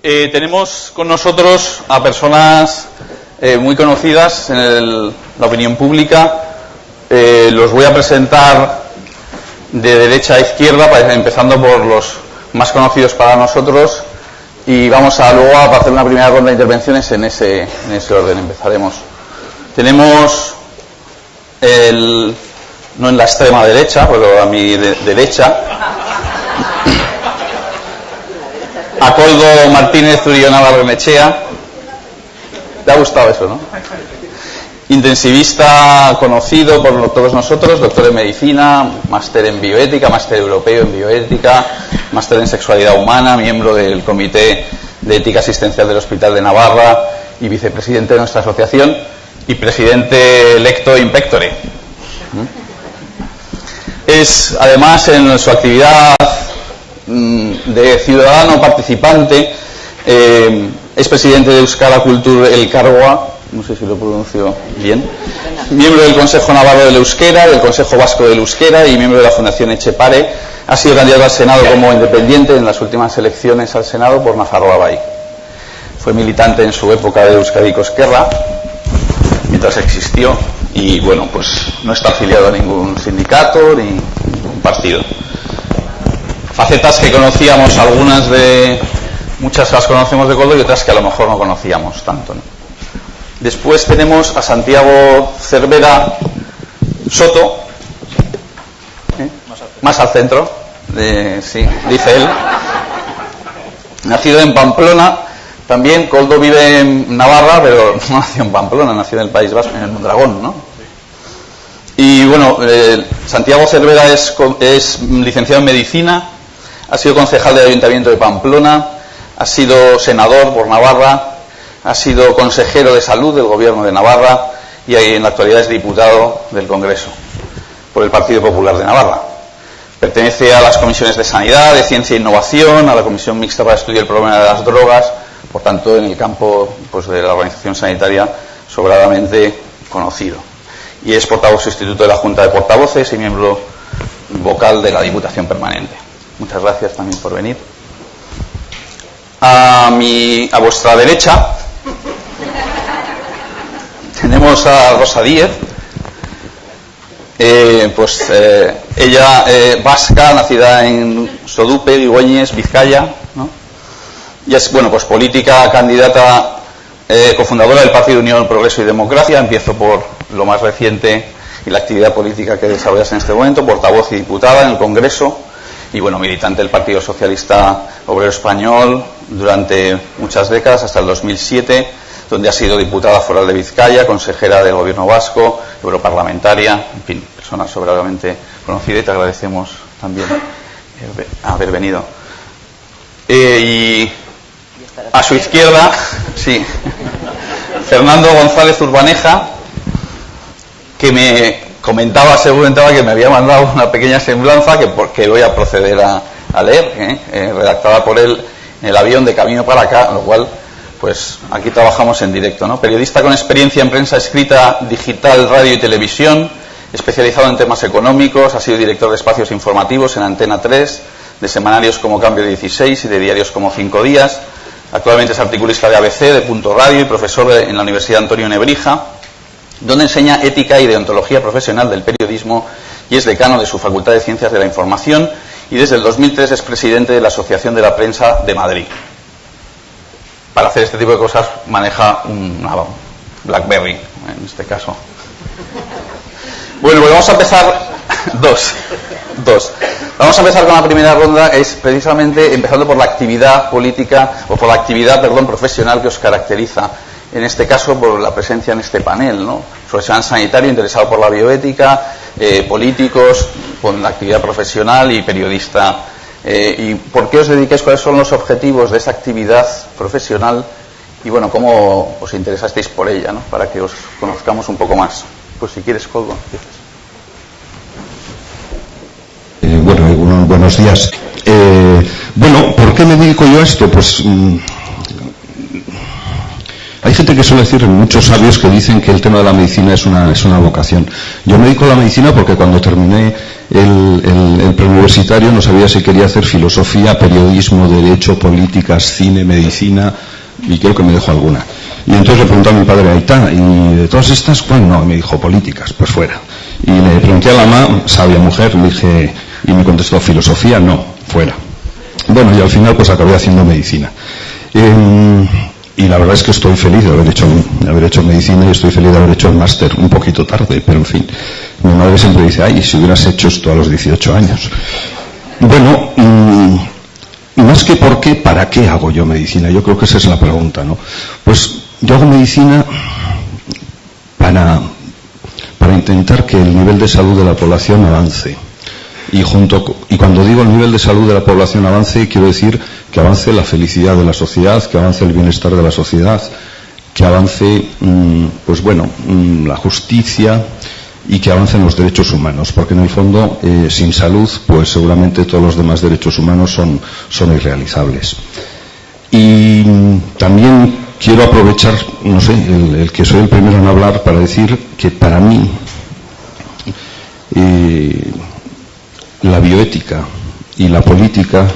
Tenemos con nosotros a personas muy conocidas en la opinión pública. Los voy a presentar de derecha a izquierda, empezando por los más conocidos para nosotros, y vamos luego a hacer una primera ronda de intervenciones en ese orden. Empezaremos. Tenemos no en la extrema derecha, pero a mi derecha, a Koldo Martínez Zurillo Navarro-Benechea. ¿Le ha gustado eso, no? Intensivista conocido por todos nosotros, doctor en medicina, máster en bioética, máster europeo en bioética, máster en sexualidad humana, miembro del Comité de Ética Asistencial del Hospital de Navarra y vicepresidente de nuestra asociación y presidente electo in pectore. Es, además, en su actividad de ciudadano participante, es presidente de Euskara Kultur Elkargoa, no sé si lo pronuncio bien, miembro del Consejo Navarro del Euskera, del Consejo Vasco del Euskera y miembro de la Fundación Etxepare. Ha sido candidato al Senado como independiente en las últimas elecciones al Senado por Nafarroa Bai. Fue militante en su época de Euskadiko Ezkerra, mientras existió, y bueno, pues no está afiliado a ningún sindicato ni ningún partido. Facetas que conocíamos, muchas las conocemos de Koldo y otras que a lo mejor no conocíamos tanto, ¿no? Después tenemos a Santiago Cervera Soto, más al centro, sí, dice él. Nacido en Pamplona, también Koldo vive en Navarra, pero no nació en Pamplona, nació en el País Vasco, en el Mondragón, ¿no? Y bueno, Santiago Cervera es licenciado en medicina, ha sido concejal del Ayuntamiento de Pamplona, ha sido senador por Navarra, ha sido consejero de salud del Gobierno de Navarra y en la actualidad es diputado del Congreso por el Partido Popular de Navarra. Pertenece a las comisiones de Sanidad, de Ciencia e Innovación, a la Comisión Mixta para estudiar el problema de las drogas, por tanto, en el campo pues, de la organización sanitaria sobradamente conocido. Y es portavoz sustituto de la Junta de Portavoces y miembro vocal de la Diputación Permanente. Muchas gracias también por venir. A vuestra derecha tenemos a Rosa Díez, ella vasca, nacida en Sodupe, Guigüeñes, Vizcaya, ¿no? Y es, bueno, pues política, candidata, cofundadora del Partido Unión, Progreso y Democracia. Empiezo por lo más reciente y la actividad política que desarrollas en este momento, portavoz y diputada en el Congreso. Y bueno, militante del Partido Socialista Obrero Español durante muchas décadas, hasta el 2007, donde ha sido diputada foral de Vizcaya, consejera del Gobierno vasco, europarlamentaria, en fin, persona sobradamente conocida, y te agradecemos también haber venido. Y a su izquierda, sí, Fernando González Urbaneja, que me comentaba que me había mandado una pequeña semblanza que voy a proceder a leer, redactada por él en el avión de camino para acá, lo cual, pues aquí trabajamos en directo, ¿no? Periodista con experiencia en prensa escrita, digital, radio y televisión, especializado en temas económicos, ha sido director de espacios informativos en Antena 3, de semanarios como Cambio 16 y de diarios como 5 Días. Actualmente es articulista de ABC, de Punto Radio y profesor en la Universidad Antonio Nebrija, donde enseña ética y deontología profesional del periodismo y es decano de su Facultad de Ciencias de la Información, y desde el 2003 es presidente de la Asociación de la Prensa de Madrid. Para hacer este tipo de cosas maneja una BlackBerry, en este caso. Bueno, pues vamos a empezar dos. Vamos a empezar con la primera ronda, es precisamente empezando por la actividad política, o por la actividad, profesional que os caracteriza. En este caso, por la presencia en este panel, ¿no? Profesional sanitario interesado por la bioética, políticos con la actividad profesional y periodista. ¿Y por qué os dedicáis? ¿Cuáles son los objetivos de esa actividad profesional? Y bueno, ¿cómo os interesasteis por ella, ¿no? Para que os conozcamos un poco más. Pues si quieres, Koldo, empiezas. Buenos días. ¿Por qué me dedico yo a esto? Pues hay gente que suele decir, muchos sabios que dicen que el tema de la medicina es una vocación. Yo me dedico a la medicina porque cuando terminé el centro universitario, no sabía si quería hacer filosofía, periodismo, derecho, políticas, cine, medicina, y creo que me dejó alguna. Y entonces le pregunté a mi padre, Aitá, ¿y de todas estas cuál? No, me dijo, políticas, pues fuera. Y le pregunté a la mamá, sabia mujer, le dije, y me contestó, filosofía, no, fuera. Bueno, y al final pues acabé haciendo medicina. Y la verdad es que estoy feliz de haber hecho medicina, y estoy feliz de haber hecho el máster, un poquito tarde, pero en fin. Mi madre siempre dice, ay, si hubieras hecho esto a los 18 años. Bueno, más que por qué, ¿para qué hago yo medicina? Yo creo que esa es la pregunta, ¿no? Pues yo hago medicina para intentar que el nivel de salud de la población avance. Y cuando digo el nivel de salud de la población avance, quiero decir que avance la felicidad de la sociedad, que avance el bienestar de la sociedad, que avance, la justicia y que avancen los derechos humanos, porque en el fondo, sin salud, pues seguramente todos los demás derechos humanos son irrealizables. Y también quiero aprovechar, el que soy el primero en hablar para decir que para mí la bioética y la política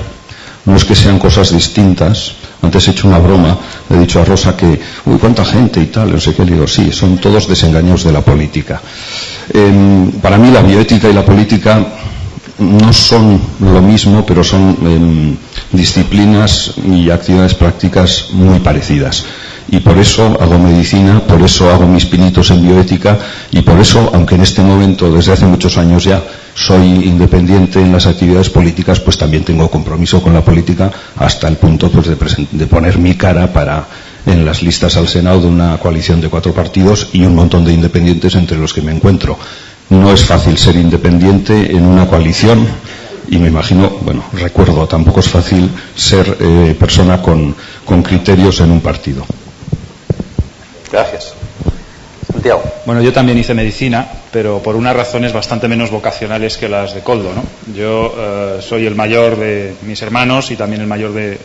no es que sean cosas distintas. Antes he hecho una broma, le he dicho a Rosa que, cuánta gente y tal, no sé qué, le digo, sí, son todos desengaños de la política. Para mí la bioética y la política no son lo mismo, pero son disciplinas y actividades prácticas muy parecidas. Y por eso hago medicina, por eso hago mis pinitos en bioética, y por eso, aunque en este momento, desde hace muchos años ya, soy independiente en las actividades políticas, pues también tengo compromiso con la política hasta el punto pues de poner mi cara en las listas al Senado de una coalición de 4 partidos y un montón de independientes entre los que me encuentro. No es fácil ser independiente en una coalición, y me imagino, recuerdo, tampoco es fácil ser persona con criterios en un partido. Gracias. Santiago. Bueno, yo también hice medicina, pero por unas razones bastante menos vocacionales que las de Koldo, ¿no? Yo soy el mayor de mis hermanos y también el mayor de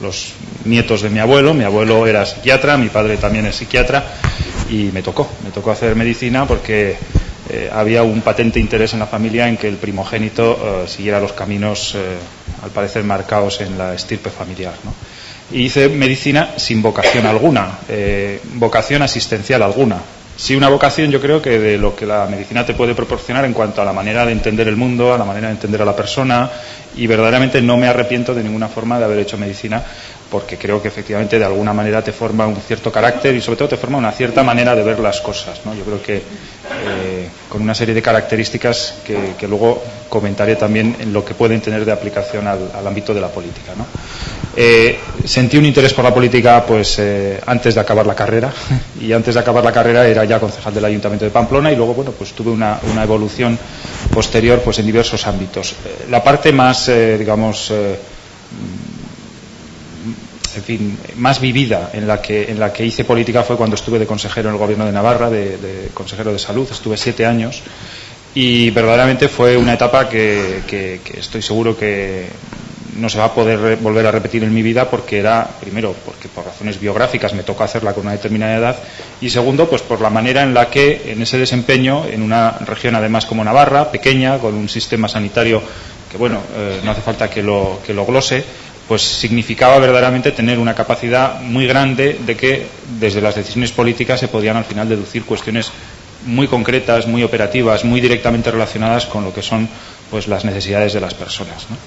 los nietos de mi abuelo. Mi abuelo era psiquiatra, mi padre también es psiquiatra, y me tocó hacer medicina porque había un patente interés en la familia en que el primogénito siguiera los caminos, al parecer marcados en la estirpe familiar, ¿no? Y hice medicina sin vocación alguna, vocación asistencial alguna. Sí, una vocación, yo creo que de lo que la medicina te puede proporcionar en cuanto a la manera de entender el mundo, a la manera de entender a la persona, y verdaderamente no me arrepiento de ninguna forma de haber hecho medicina, porque creo que efectivamente de alguna manera te forma un cierto carácter y sobre todo te forma una cierta manera de ver las cosas, ¿no? Yo creo que con una serie de características que luego comentaré también en lo que pueden tener de aplicación al ámbito de la política, ¿no? Sentí un interés por la política pues antes de acabar la carrera, y antes de acabar la carrera era ya concejal del Ayuntamiento de Pamplona, y luego pues tuve una evolución posterior pues en diversos ámbitos. La parte más más vivida en la que hice política fue cuando estuve de consejero en el Gobierno de Navarra, de consejero de salud. Estuve 7 años y verdaderamente fue una etapa que estoy seguro que no se va a poder volver a repetir en mi vida, porque era, primero, porque por razones biográficas me tocó hacerla con una determinada edad, y segundo, pues por la manera en la que en ese desempeño, en una región además como Navarra, pequeña, con un sistema sanitario que no hace falta que lo glose, pues significaba verdaderamente tener una capacidad muy grande de que desde las decisiones políticas se podían al final deducir cuestiones muy concretas, muy operativas, muy directamente relacionadas con lo que son pues las necesidades de las personas, ¿no?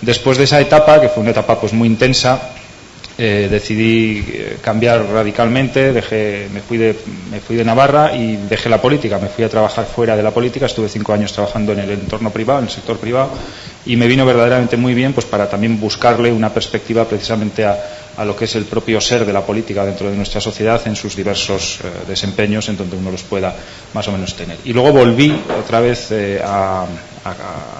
Después de esa etapa, que fue una etapa pues muy intensa, decidí cambiar radicalmente, me fui de Navarra y dejé la política, me fui a trabajar fuera de la política. Estuve 5 años trabajando en el entorno privado, en el sector privado, y me vino verdaderamente muy bien pues para también buscarle una perspectiva precisamente a lo que es el propio ser de la política dentro de nuestra sociedad en sus diversos desempeños, en donde uno los pueda más o menos tener. Y luego volví otra vez a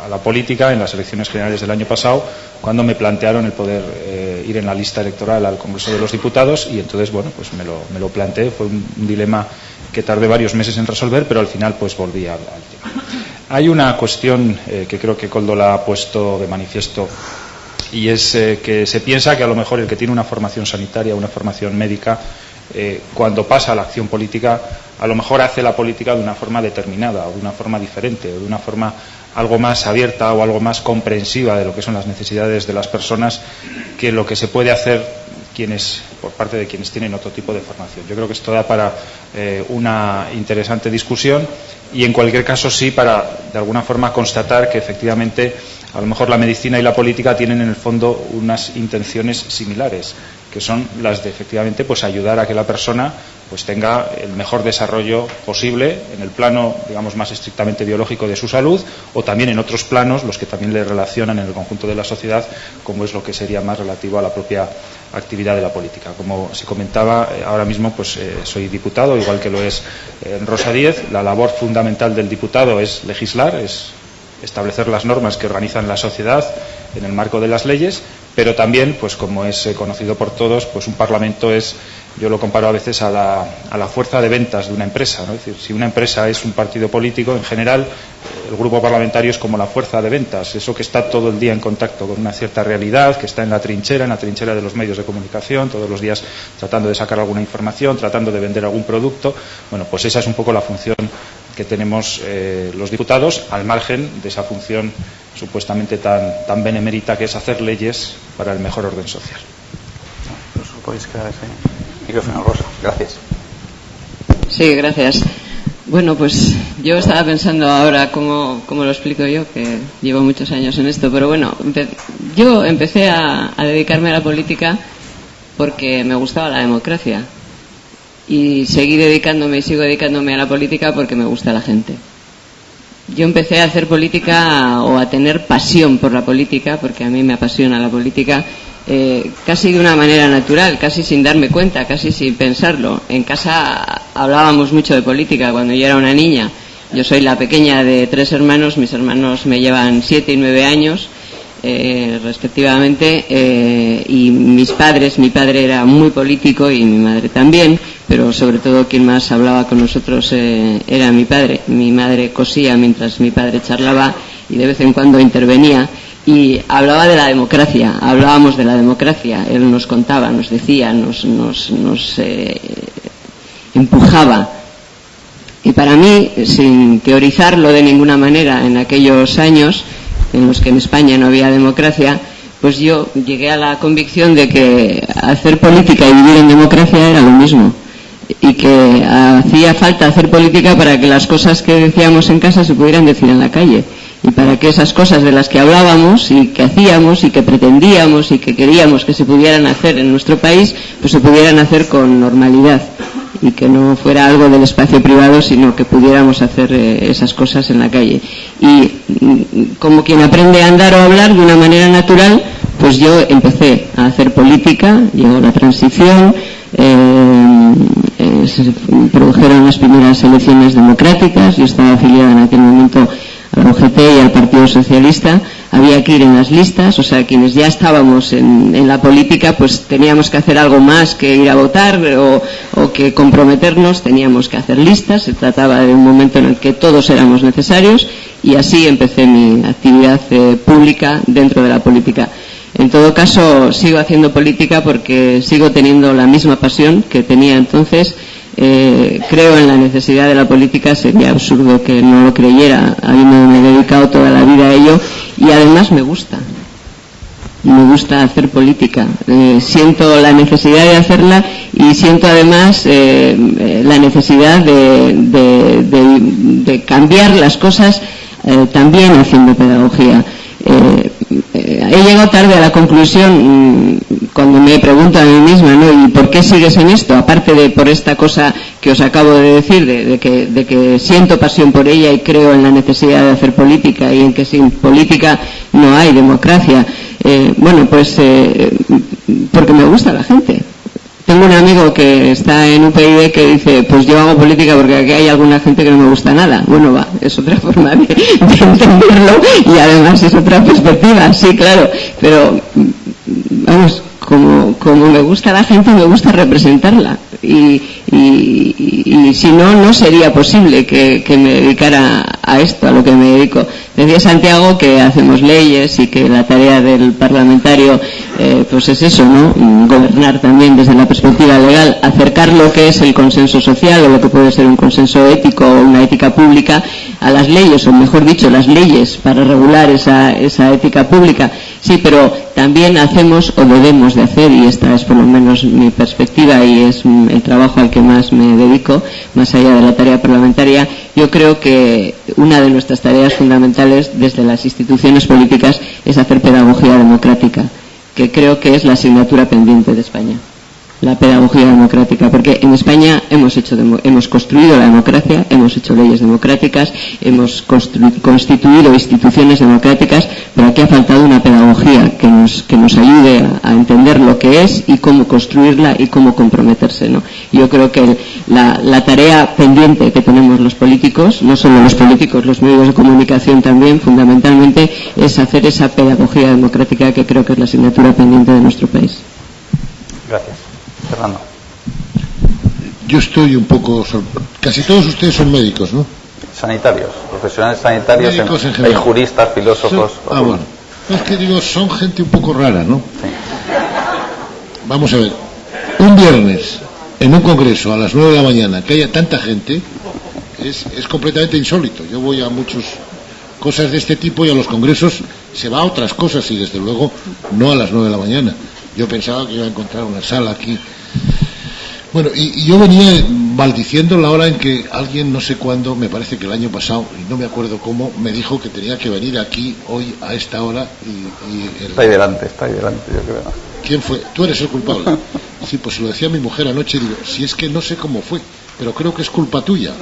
la política en las elecciones generales del año pasado, cuando me plantearon el poder ir en la lista electoral al Congreso de los Diputados, y entonces pues me lo planteé. Fue un dilema que tardé varios meses en resolver, pero al final pues volví al tema. Hay una cuestión que creo que Koldo la ha puesto de manifiesto, y es que se piensa que a lo mejor el que tiene una formación sanitaria, una formación médica, cuando pasa a la acción política, a lo mejor hace la política de una forma determinada, o de una forma diferente, o de una forma algo más abierta o algo más comprensiva de lo que son las necesidades de las personas que lo que se puede hacer por parte de quienes tienen otro tipo de formación. Yo creo que esto da para una interesante discusión y en cualquier caso sí para de alguna forma constatar que efectivamente a lo mejor la medicina y la política tienen en el fondo unas intenciones similares, que son las de efectivamente pues ayudar a que la persona pues tenga el mejor desarrollo posible en el plano, digamos, más estrictamente biológico de su salud, o también en otros planos, los que también le relacionan en el conjunto de la sociedad, como es lo que sería más relativo a la propia actividad de la política. Como se comentaba, ahora mismo pues soy diputado, igual que lo es Rosa Díez. La labor fundamental del diputado es legislar, es establecer las normas que organizan la sociedad en el marco de las leyes, pero también, pues como es conocido por todos, pues un parlamento es, yo lo comparo a veces a la fuerza de ventas de una empresa, ¿no? Es decir, si una empresa es un partido político, en general el grupo parlamentario es como la fuerza de ventas, eso que está todo el día en contacto con una cierta realidad, que está en la trinchera de los medios de comunicación, todos los días tratando de sacar alguna información, tratando de vender algún producto. Bueno, pues esa es un poco la función que tenemos los diputados, al margen de esa función supuestamente tan benemérita que es hacer leyes para el mejor orden social. Pues podéis quedar ese micrófono, Rosa. Gracias. Sí, gracias. Bueno, pues yo estaba pensando ahora cómo lo explico yo, que llevo muchos años en esto, pero bueno, yo empecé a dedicarme a la política porque me gustaba la democracia. Y seguí dedicándome y sigo dedicándome a la política porque me gusta la gente. Yo empecé a hacer política o a tener pasión por la política, porque a mí me apasiona la política, casi de una manera natural, casi sin darme cuenta, casi sin pensarlo. En casa hablábamos mucho de política cuando yo era una niña. Yo soy la pequeña de 3 hermanos, mis hermanos me llevan 7 y 9 años. Respectivamente, y mi padre era muy político y mi madre también, pero sobre todo quien más hablaba con nosotros era mi padre. Mi madre cosía mientras mi padre charlaba y de vez en cuando intervenía y hablaba de la democracia, hablábamos de la democracia. Él nos contaba, nos decía, nos empujaba. Y para mí, sin teorizarlo de ninguna manera en aquellos años en los que en España no había democracia, pues yo llegué a la convicción de que hacer política y vivir en democracia era lo mismo, y que hacía falta hacer política para que las cosas que decíamos en casa se pudieran decir en la calle, y para que esas cosas de las que hablábamos y que hacíamos y que pretendíamos y que queríamos que se pudieran hacer en nuestro país, pues se pudieran hacer con normalidad y que no fuera algo del espacio privado, sino que pudiéramos hacer esas cosas en la calle. Y como quien aprende a andar o a hablar de una manera natural, pues yo empecé a hacer política, llegó la transición, se produjeron las primeras elecciones democráticas, yo estaba afiliada en aquel momento a la UGT y al Partido Socialista, había que ir en las listas, o sea, quienes ya estábamos en la política, pues teníamos que hacer algo más que ir a votar o que comprometernos, teníamos que hacer listas, se trataba de un momento en el que todos éramos necesarios y así empecé mi actividad pública dentro de la política. En todo caso, sigo haciendo política porque sigo teniendo la misma pasión que tenía entonces. Creo en la necesidad de la política, sería absurdo que no lo creyera. A mí me he dedicado toda la vida a ello y además me gusta hacer política. Siento la necesidad de hacerla y siento además la necesidad de cambiar las cosas también haciendo pedagogía. He llegado tarde a la conclusión cuando me pregunto a mí misma, ¿no? ¿Y por qué sigues en esto? Aparte de por esta cosa que os acabo de decir, de que siento pasión por ella y creo en la necesidad de hacer política y en que sin política no hay democracia. Bueno, pues porque me gusta la gente. Tengo un amigo que está en UPyD que dice, pues yo hago política porque aquí hay alguna gente que no me gusta nada. Bueno, va, es otra forma de entenderlo y además es otra perspectiva, sí, claro. Pero, vamos, como me gusta la gente, me gusta representarla. Y y si no, no sería posible que me dedicara a esto, a lo que me dedico. Decía Santiago que hacemos leyes y que la tarea del parlamentario pues es eso, ¿no? Gobernar también desde la perspectiva legal, acercar lo que es el consenso social o lo que puede ser un consenso ético o una ética pública a las leyes, o mejor dicho, las leyes para regular esa ética pública. Sí, pero también hacemos o debemos de hacer, y esta es por lo menos mi perspectiva y es el trabajo al que más me dedico, más allá de la tarea parlamentaria, yo creo que una de nuestras tareas fundamentales desde las instituciones políticas es hacer pedagogía democrática, que creo que es la asignatura pendiente de España. La pedagogía democrática, porque en España hemos construido la democracia, hemos hecho leyes democráticas, hemos constituido instituciones democráticas, pero aquí ha faltado una pedagogía que nos ayude a entender lo que es y cómo construirla y cómo comprometerse, ¿no? Yo creo que la tarea pendiente que tenemos los políticos, no solo los políticos, los medios de comunicación también, fundamentalmente, es hacer esa pedagogía democrática que creo que es la asignatura pendiente de nuestro país. Gracias. Fernando. Yo estoy un poco... Casi todos ustedes son médicos, ¿no? Sanitarios, profesionales sanitarios, médicos en hay juristas, filósofos... Bueno. Es que digo, son gente un poco rara, ¿no? Sí. Vamos a ver. Un viernes, en un congreso, a las 9 de la mañana, que haya tanta gente, es completamente insólito. Yo voy a muchas cosas de este tipo y a los congresos se va a otras cosas y desde luego no a las 9 de la mañana. Yo pensaba que iba a encontrar una sala aquí. Bueno, y yo venía maldiciendo la hora en que alguien, no sé cuándo, me parece que el año pasado, y no me acuerdo cómo, me dijo que tenía que venir aquí hoy a esta hora. Está ahí delante, yo creo. ¿Quién fue? Tú eres el culpable. Sí, pues lo decía mi mujer anoche, digo, si es que no sé cómo fue, pero creo que es culpa tuya.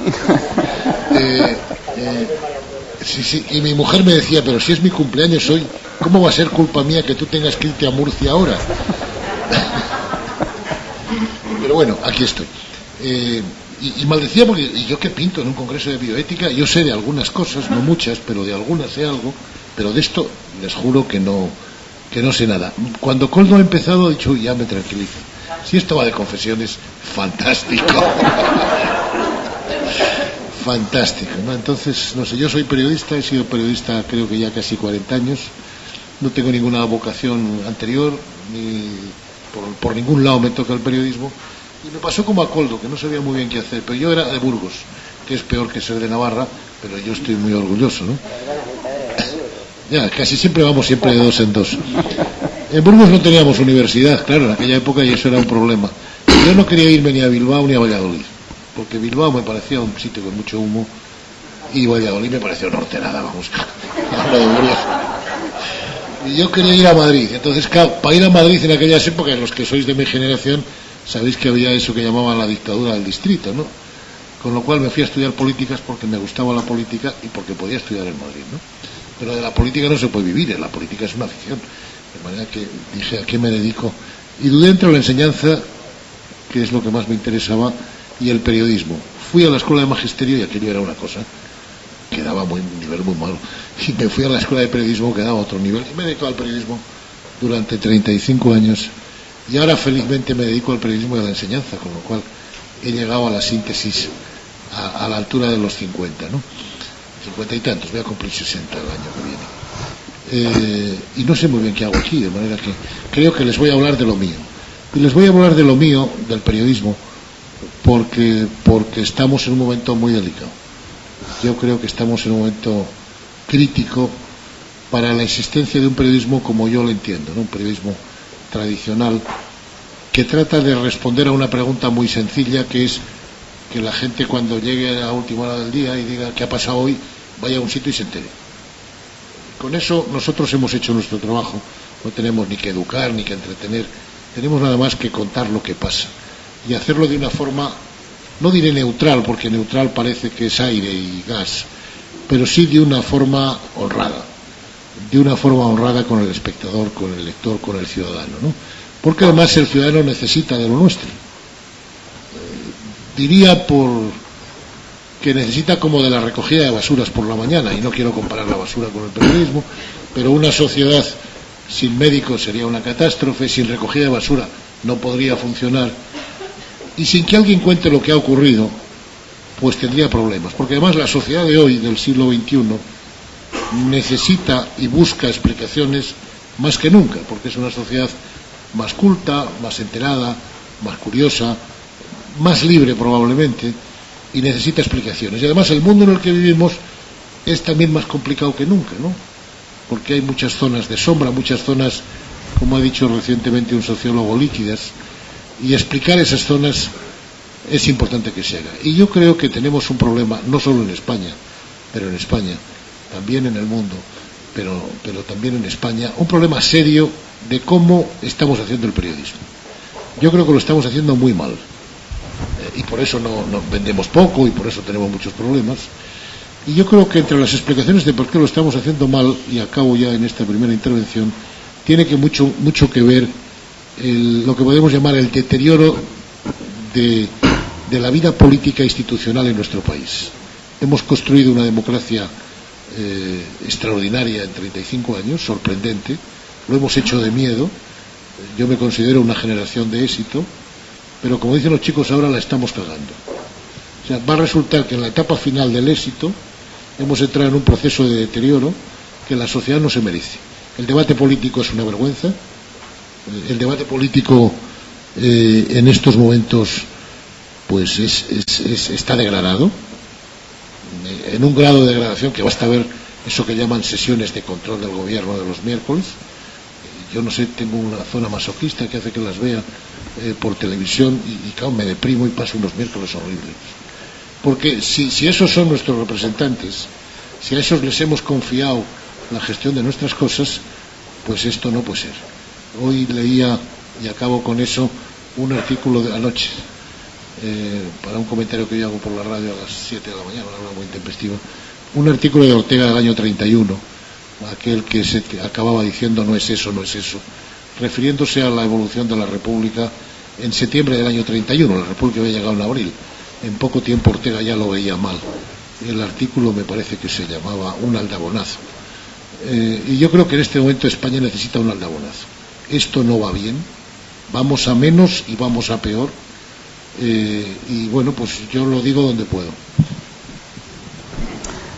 Sí, y mi mujer me decía, pero si es mi cumpleaños hoy, ¿cómo va a ser culpa mía que tú tengas que irte a Murcia ahora? Pero bueno, aquí estoy. Y maldecía porque, ¿y yo qué pinto en un congreso de bioética? Yo sé de algunas cosas, no muchas, pero de algunas sé algo, pero de esto les juro que no sé nada. Cuando Koldo ha empezado, he dicho, ya me tranquilizo. Si esto va de confesiones, fantástico. Fantástico, ¿no? Entonces, no sé, yo soy periodista, he sido periodista creo que ya casi 40 años, no tengo ninguna vocación anterior, ni por ningún lado me toca el periodismo, y me pasó como a Koldo, que no sabía muy bien qué hacer, pero yo era de Burgos, que es peor que ser de Navarra, pero yo estoy muy orgulloso, ¿no? Ya, casi siempre vamos siempre de dos en dos. En Burgos no teníamos universidad, claro, en aquella época, y eso era un problema. Yo no quería irme ni a Bilbao ni a Valladolid, porque Bilbao me parecía un sitio con mucho humo y Valladolid me parecía una horterada, vamos, hablo de Burgos. Y yo quería ir a Madrid. Entonces, claro, para ir a Madrid en aquellas épocas, los que sois de mi generación, sabéis que había eso que llamaban la dictadura del distrito, ¿no? Con lo cual me fui a estudiar políticas porque me gustaba la política y porque podía estudiar en Madrid, ¿no? Pero de la política no se puede vivir, la política es una afición. De manera que dije, ¿a qué me dedico? Y dudé entre la enseñanza, que es lo que más me interesaba, y el periodismo. Fui a la escuela de magisterio y aquello era una cosa que daba un nivel muy malo. Y me fui a la escuela de periodismo que daba otro nivel. Y me he dedicado al periodismo durante 35 años. Y ahora felizmente me dedico al periodismo y a la enseñanza, con lo cual he llegado a la síntesis a la altura de los 50, ¿no? 50 y tantos, voy a cumplir 60 el año que viene. Y no sé muy bien qué hago aquí, de manera que creo que les voy a hablar de lo mío. Y les voy a hablar de lo mío, del periodismo, porque estamos en un momento muy delicado. Yo creo que estamos en un momento crítico para la existencia de un periodismo como yo lo entiendo, ¿no? Un periodismo tradicional que trata de responder a una pregunta muy sencilla, que es que la gente cuando llegue a la última hora del día y diga qué ha pasado hoy, vaya a un sitio y se entere. Con eso nosotros hemos hecho nuestro trabajo. No tenemos ni que educar ni que entretener, tenemos nada más que contar lo que pasa y hacerlo de una forma, no diré neutral, porque neutral parece que es aire y gas, pero sí de una forma honrada, con el espectador, con el lector, con el ciudadano, ¿no? Porque además el ciudadano necesita de lo nuestro. Diría que necesita como de la recogida de basuras por la mañana, y no quiero comparar la basura con el periodismo, pero una sociedad sin médicos sería una catástrofe, sin recogida de basura no podría funcionar, y sin que alguien cuente lo que ha ocurrido, pues tendría problemas, porque además la sociedad de hoy, del siglo XXI, necesita y busca explicaciones más que nunca, porque es una sociedad más culta, más enterada, más curiosa, más libre probablemente, y necesita explicaciones. Y además el mundo en el que vivimos es también más complicado que nunca, ¿no? Porque hay muchas zonas de sombra, muchas zonas, como ha dicho recientemente un sociólogo, líquidas, y explicar esas zonas es importante que se haga. Y yo creo que tenemos un problema, no solo en España, pero en España, también en el mundo, pero también en España, un problema serio de cómo estamos haciendo el periodismo. Yo creo que lo estamos haciendo muy mal, y por eso no vendemos poco y por eso tenemos muchos problemas. Y yo creo que entre las explicaciones de por qué lo estamos haciendo mal, y acabo ya en esta primera intervención, tiene que mucho que ver lo que podemos llamar el deterioro de la vida política e institucional en nuestro país. Hemos construido una democracia extraordinaria en 35 años, sorprendente, lo hemos hecho de miedo. Yo me considero una generación de éxito, pero como dicen los chicos ahora, la estamos cagando. O sea, va a resultar que en la etapa final del éxito hemos entrado en un proceso de deterioro que la sociedad no se merece. El debate político es una vergüenza. El debate político en estos momentos pues está degradado, en un grado de degradación que basta ver eso que llaman sesiones de control del gobierno de los miércoles. Yo no sé, tengo una zona masoquista que hace que las vea por televisión y claro, me deprimo y paso unos miércoles horribles. Porque si esos son nuestros representantes, si a esos les hemos confiado la gestión de nuestras cosas, pues esto no puede ser. Hoy leía, y acabo con eso, un artículo de anoche, para un comentario que yo hago por la radio a las 7 de la mañana, una hora muy intempestiva, un artículo de Ortega del año 31, aquel que se acababa diciendo no es eso, refiriéndose a la evolución de la República en septiembre del año 31. La República había llegado en abril. En poco tiempo Ortega ya lo veía mal. El artículo me parece que se llamaba Un aldabonazo. Y yo creo que en este momento España necesita un aldabonazo. Esto no va bien, vamos a menos y vamos a peor, y bueno, pues yo lo digo donde puedo.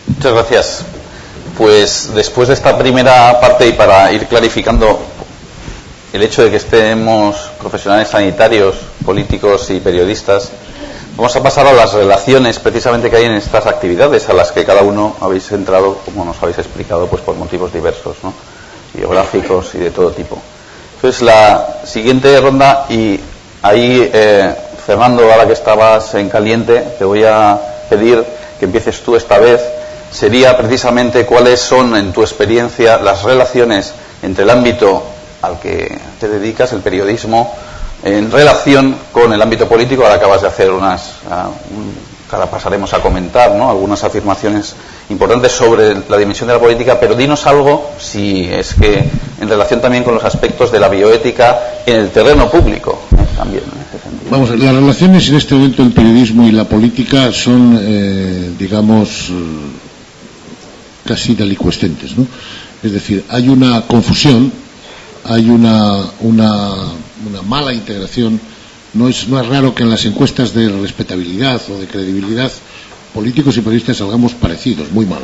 Muchas gracias. Pues después de esta primera parte, y para ir clarificando el hecho de que estemos profesionales sanitarios, políticos y periodistas, vamos a pasar a las relaciones precisamente que hay en estas actividades a las que cada uno habéis entrado, como nos habéis explicado, pues por motivos diversos, ¿no? Biográficos y de todo tipo. Entonces la siguiente ronda, y ahí Fernando, ahora que estabas en caliente, te voy a pedir que empieces tú esta vez, sería precisamente cuáles son en tu experiencia las relaciones entre el ámbito al que te dedicas, el periodismo, en relación con el ámbito político. Ahora acabas de hacer ahora pasaremos a comentar, ¿no?, algunas afirmaciones importantes sobre la dimensión de la política, pero dinos algo, si es que en relación también con los aspectos de la bioética en el terreno público, también en ese sentido. Vamos, las relaciones en este momento del periodismo y la política son, digamos, casi delicuescentes, ¿no? Es decir, hay una confusión, hay una mala integración. No es raro que en las encuestas de respetabilidad o de credibilidad políticos y periodistas salgamos parecidos, muy mal.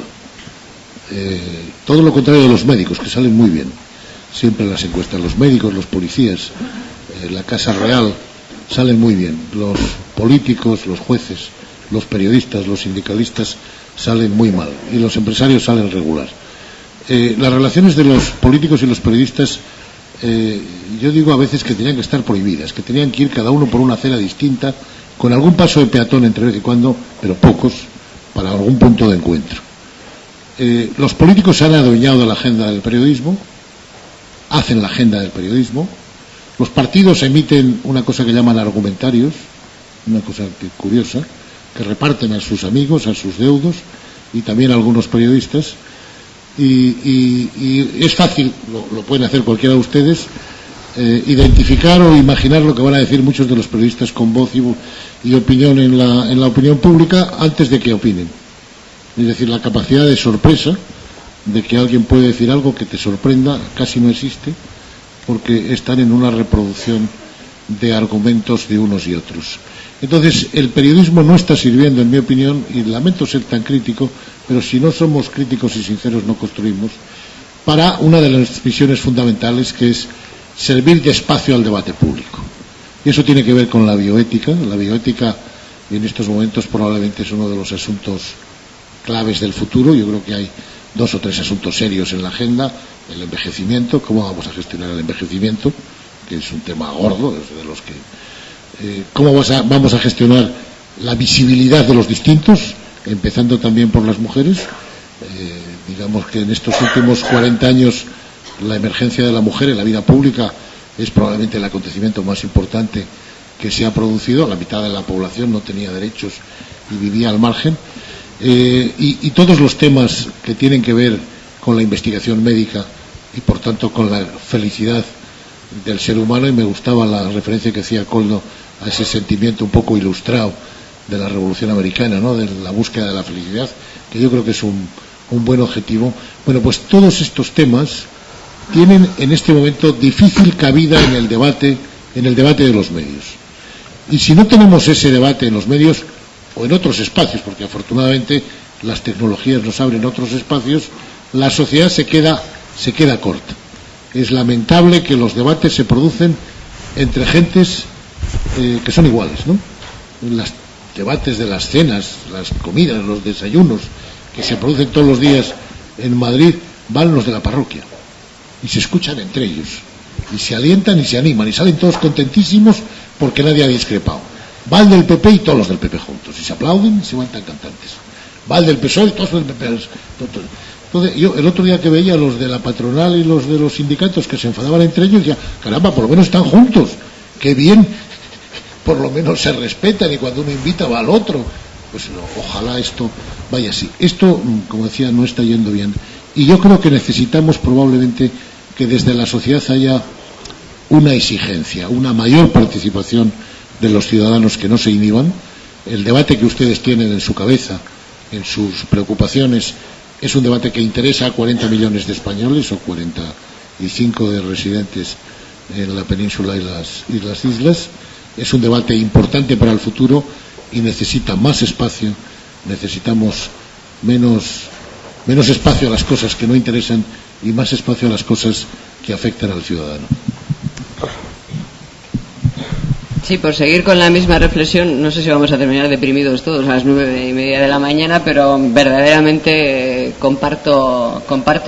Todo lo contrario de los médicos, que salen muy bien siempre en las encuestas. Los médicos, los policías, la Casa Real salen muy bien. Los políticos, los jueces, los periodistas, los sindicalistas salen muy mal, y los empresarios salen regular. Las relaciones de los políticos y los periodistas, yo digo a veces que tenían que estar prohibidas, que tenían que ir cada uno por una acera distinta, con algún paso de peatón entre vez y cuando, pero pocos, para algún punto de encuentro. Los políticos se han adueñado de la agenda del periodismo, hacen la agenda del periodismo. Los partidos emiten una cosa que llaman argumentarios, una cosa curiosa, que reparten a sus amigos, a sus deudos, y también a algunos periodistas. Y es fácil, lo pueden hacer cualquiera de ustedes, identificar o imaginar lo que van a decir muchos de los periodistas con voz y opinión en la opinión pública antes de que opinen. Es decir, la capacidad de sorpresa, de que alguien puede decir algo que te sorprenda, casi no existe, porque están en una reproducción de argumentos de unos y otros. Entonces, el periodismo no está sirviendo, en mi opinión, y lamento ser tan crítico, pero si no somos críticos y sinceros no construimos, para una de las misiones fundamentales, que es servir de espacio al debate público. Y eso tiene que ver con la bioética. La bioética en estos momentos probablemente es uno de los asuntos claves del futuro. Yo creo que hay 2 o 3 asuntos serios en la agenda. El envejecimiento, cómo vamos a gestionar el envejecimiento, que es un tema gordo, es de los que cómo vamos a gestionar la visibilidad de los distintos, empezando también por las mujeres. Digamos que en estos últimos 40 años la emergencia de la mujer en la vida pública es probablemente el acontecimiento más importante que se ha producido. La mitad de la población no tenía derechos y vivía al margen. Y todos los temas que tienen que ver con la investigación médica y por tanto con la felicidad del ser humano, y me gustaba la referencia que hacía Koldo a ese sentimiento un poco ilustrado de la Revolución Americana, ¿no?, de la búsqueda de la felicidad, que yo creo que es un buen objetivo. Bueno, pues todos estos temas tienen en este momento difícil cabida en el debate de los medios. Y si no tenemos ese debate en los medios o en otros espacios, porque afortunadamente las tecnologías nos abren otros espacios, la sociedad se queda corta. Es lamentable que los debates se producen entre gentes que son iguales, ¿no? Los debates de las cenas, las comidas, los desayunos que se producen todos los días en Madrid, van los de la parroquia y se escuchan entre ellos y se alientan y se animan y salen todos contentísimos porque nadie ha discrepado. Va el del PP y todos los del PP juntos y se aplauden y se vuelven cantantes. Va el del PSOE y todos los del PP. Entonces, yo el otro día que veía a los de la patronal y los de los sindicatos que se enfadaban entre ellos, decía, caramba, por lo menos están juntos, qué bien, por lo menos se respetan y cuando uno invita va al otro. Pues no, ojalá esto vaya así. Esto, como decía, no está yendo bien. Y yo creo que necesitamos probablemente que desde la sociedad haya una exigencia, una mayor participación de los ciudadanos, que no se inhiban. El debate que ustedes tienen en su cabeza, en sus preocupaciones, es un debate que interesa a 40 millones de españoles o 45 de residentes en la península y las islas. Es un debate importante para el futuro y necesita más espacio. Necesitamos menos espacio a las cosas que no interesan y más espacio a las cosas que afectan al ciudadano. Sí, por seguir con la misma reflexión, no sé si vamos a terminar deprimidos todos a las 9:30 de la mañana, pero verdaderamente comparto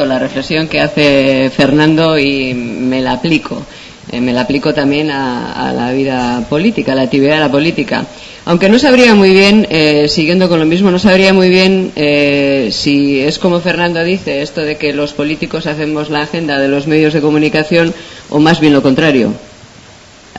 la reflexión que hace Fernando y me la aplico. Me la aplico también a la vida política, a la actividad de la política. Aunque no sabría muy bien, siguiendo con lo mismo, no sabría muy bien si es como Fernando dice, esto de que los políticos hacemos la agenda de los medios de comunicación, o más bien lo contrario.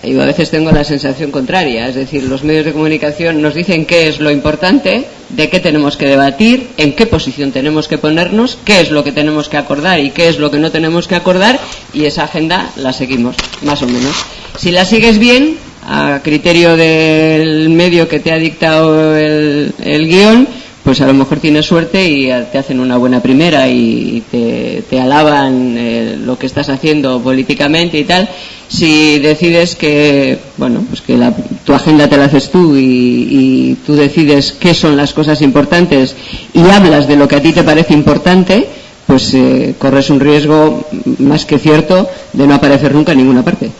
Yo a veces tengo la sensación contraria, es decir, los medios de comunicación nos dicen qué es lo importante, de qué tenemos que debatir, en qué posición tenemos que ponernos, qué es lo que tenemos que acordar y qué es lo que no tenemos que acordar, y esa agenda la seguimos, más o menos. Si la sigues bien, a criterio del medio que te ha dictado el guión, pues a lo mejor tienes suerte y te hacen una buena primera y te alaban lo que estás haciendo políticamente y tal. Si decides que, bueno, pues que tu agenda te la haces tú y tú decides qué son las cosas importantes y hablas de lo que a ti te parece importante, pues corres un riesgo más que cierto de no aparecer nunca en ninguna parte.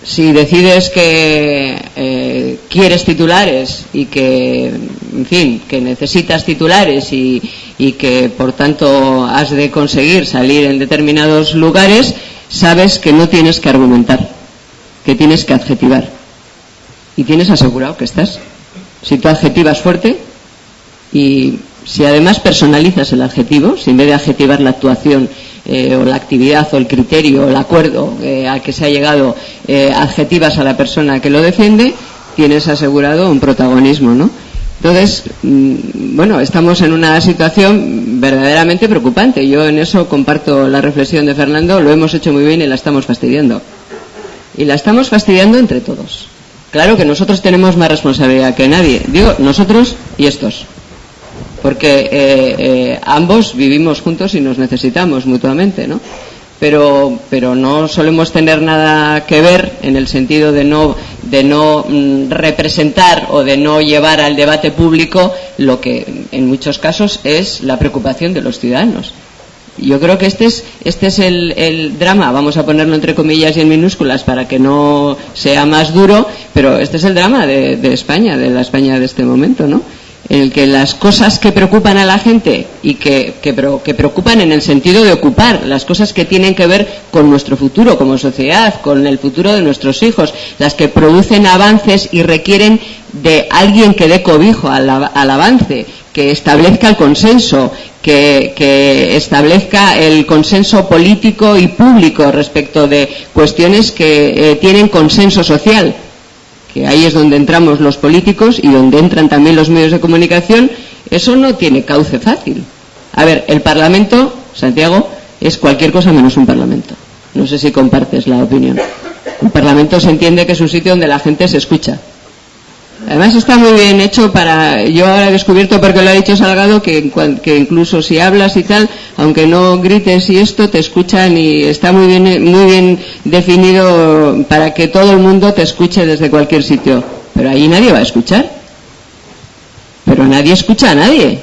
Si decides que quieres titulares y que, en fin, que necesitas titulares y que por tanto has de conseguir salir en determinados lugares, sabes que no tienes que argumentar, que tienes que adjetivar. Y tienes asegurado que estás. Si tú adjetivas fuerte y si además personalizas el adjetivo, si en vez de adjetivar la actuación o la actividad o el criterio o el acuerdo al que se ha llegado, adjetivas a la persona que lo defiende, tienes asegurado un protagonismo, ¿no? Entonces, bueno, estamos en una situación verdaderamente preocupante. Yo en eso comparto la reflexión de Fernando, lo hemos hecho muy bien y la estamos fastidiando. Y la estamos fastidiando entre todos. Claro que nosotros tenemos más responsabilidad que nadie. Digo, nosotros y estos. Porque ambos vivimos juntos y nos necesitamos mutuamente, ¿no? Pero no solemos tener nada que ver en el sentido de no de no representar o de no llevar al debate público lo que en muchos casos es la preocupación de los ciudadanos. Yo creo que este es el drama, vamos a ponerlo entre comillas y en minúsculas para que no sea más duro, pero este es el drama de España, de la España de este momento, ¿no? El que las cosas que preocupan a la gente y que preocupan en el sentido de ocupar, las cosas que tienen que ver con nuestro futuro como sociedad, con el futuro de nuestros hijos, las que producen avances y requieren de alguien que dé cobijo al avance, que establezca el consenso, que establezca el consenso político y público respecto de cuestiones que tienen consenso social, que ahí es donde entramos los políticos y donde entran también los medios de comunicación. Eso no tiene cauce fácil. A ver, el Parlamento, Santiago, es cualquier cosa menos un Parlamento. No sé si compartes la opinión. Un Parlamento se entiende que es un sitio donde la gente se escucha. Además está muy bien hecho para... Yo ahora he descubierto, porque lo ha dicho Salgado, que incluso si hablas y tal, aunque no grites y esto, te escuchan, y está muy bien definido para que todo el mundo te escuche desde cualquier sitio. Pero ahí nadie va a escuchar. Pero nadie escucha a nadie.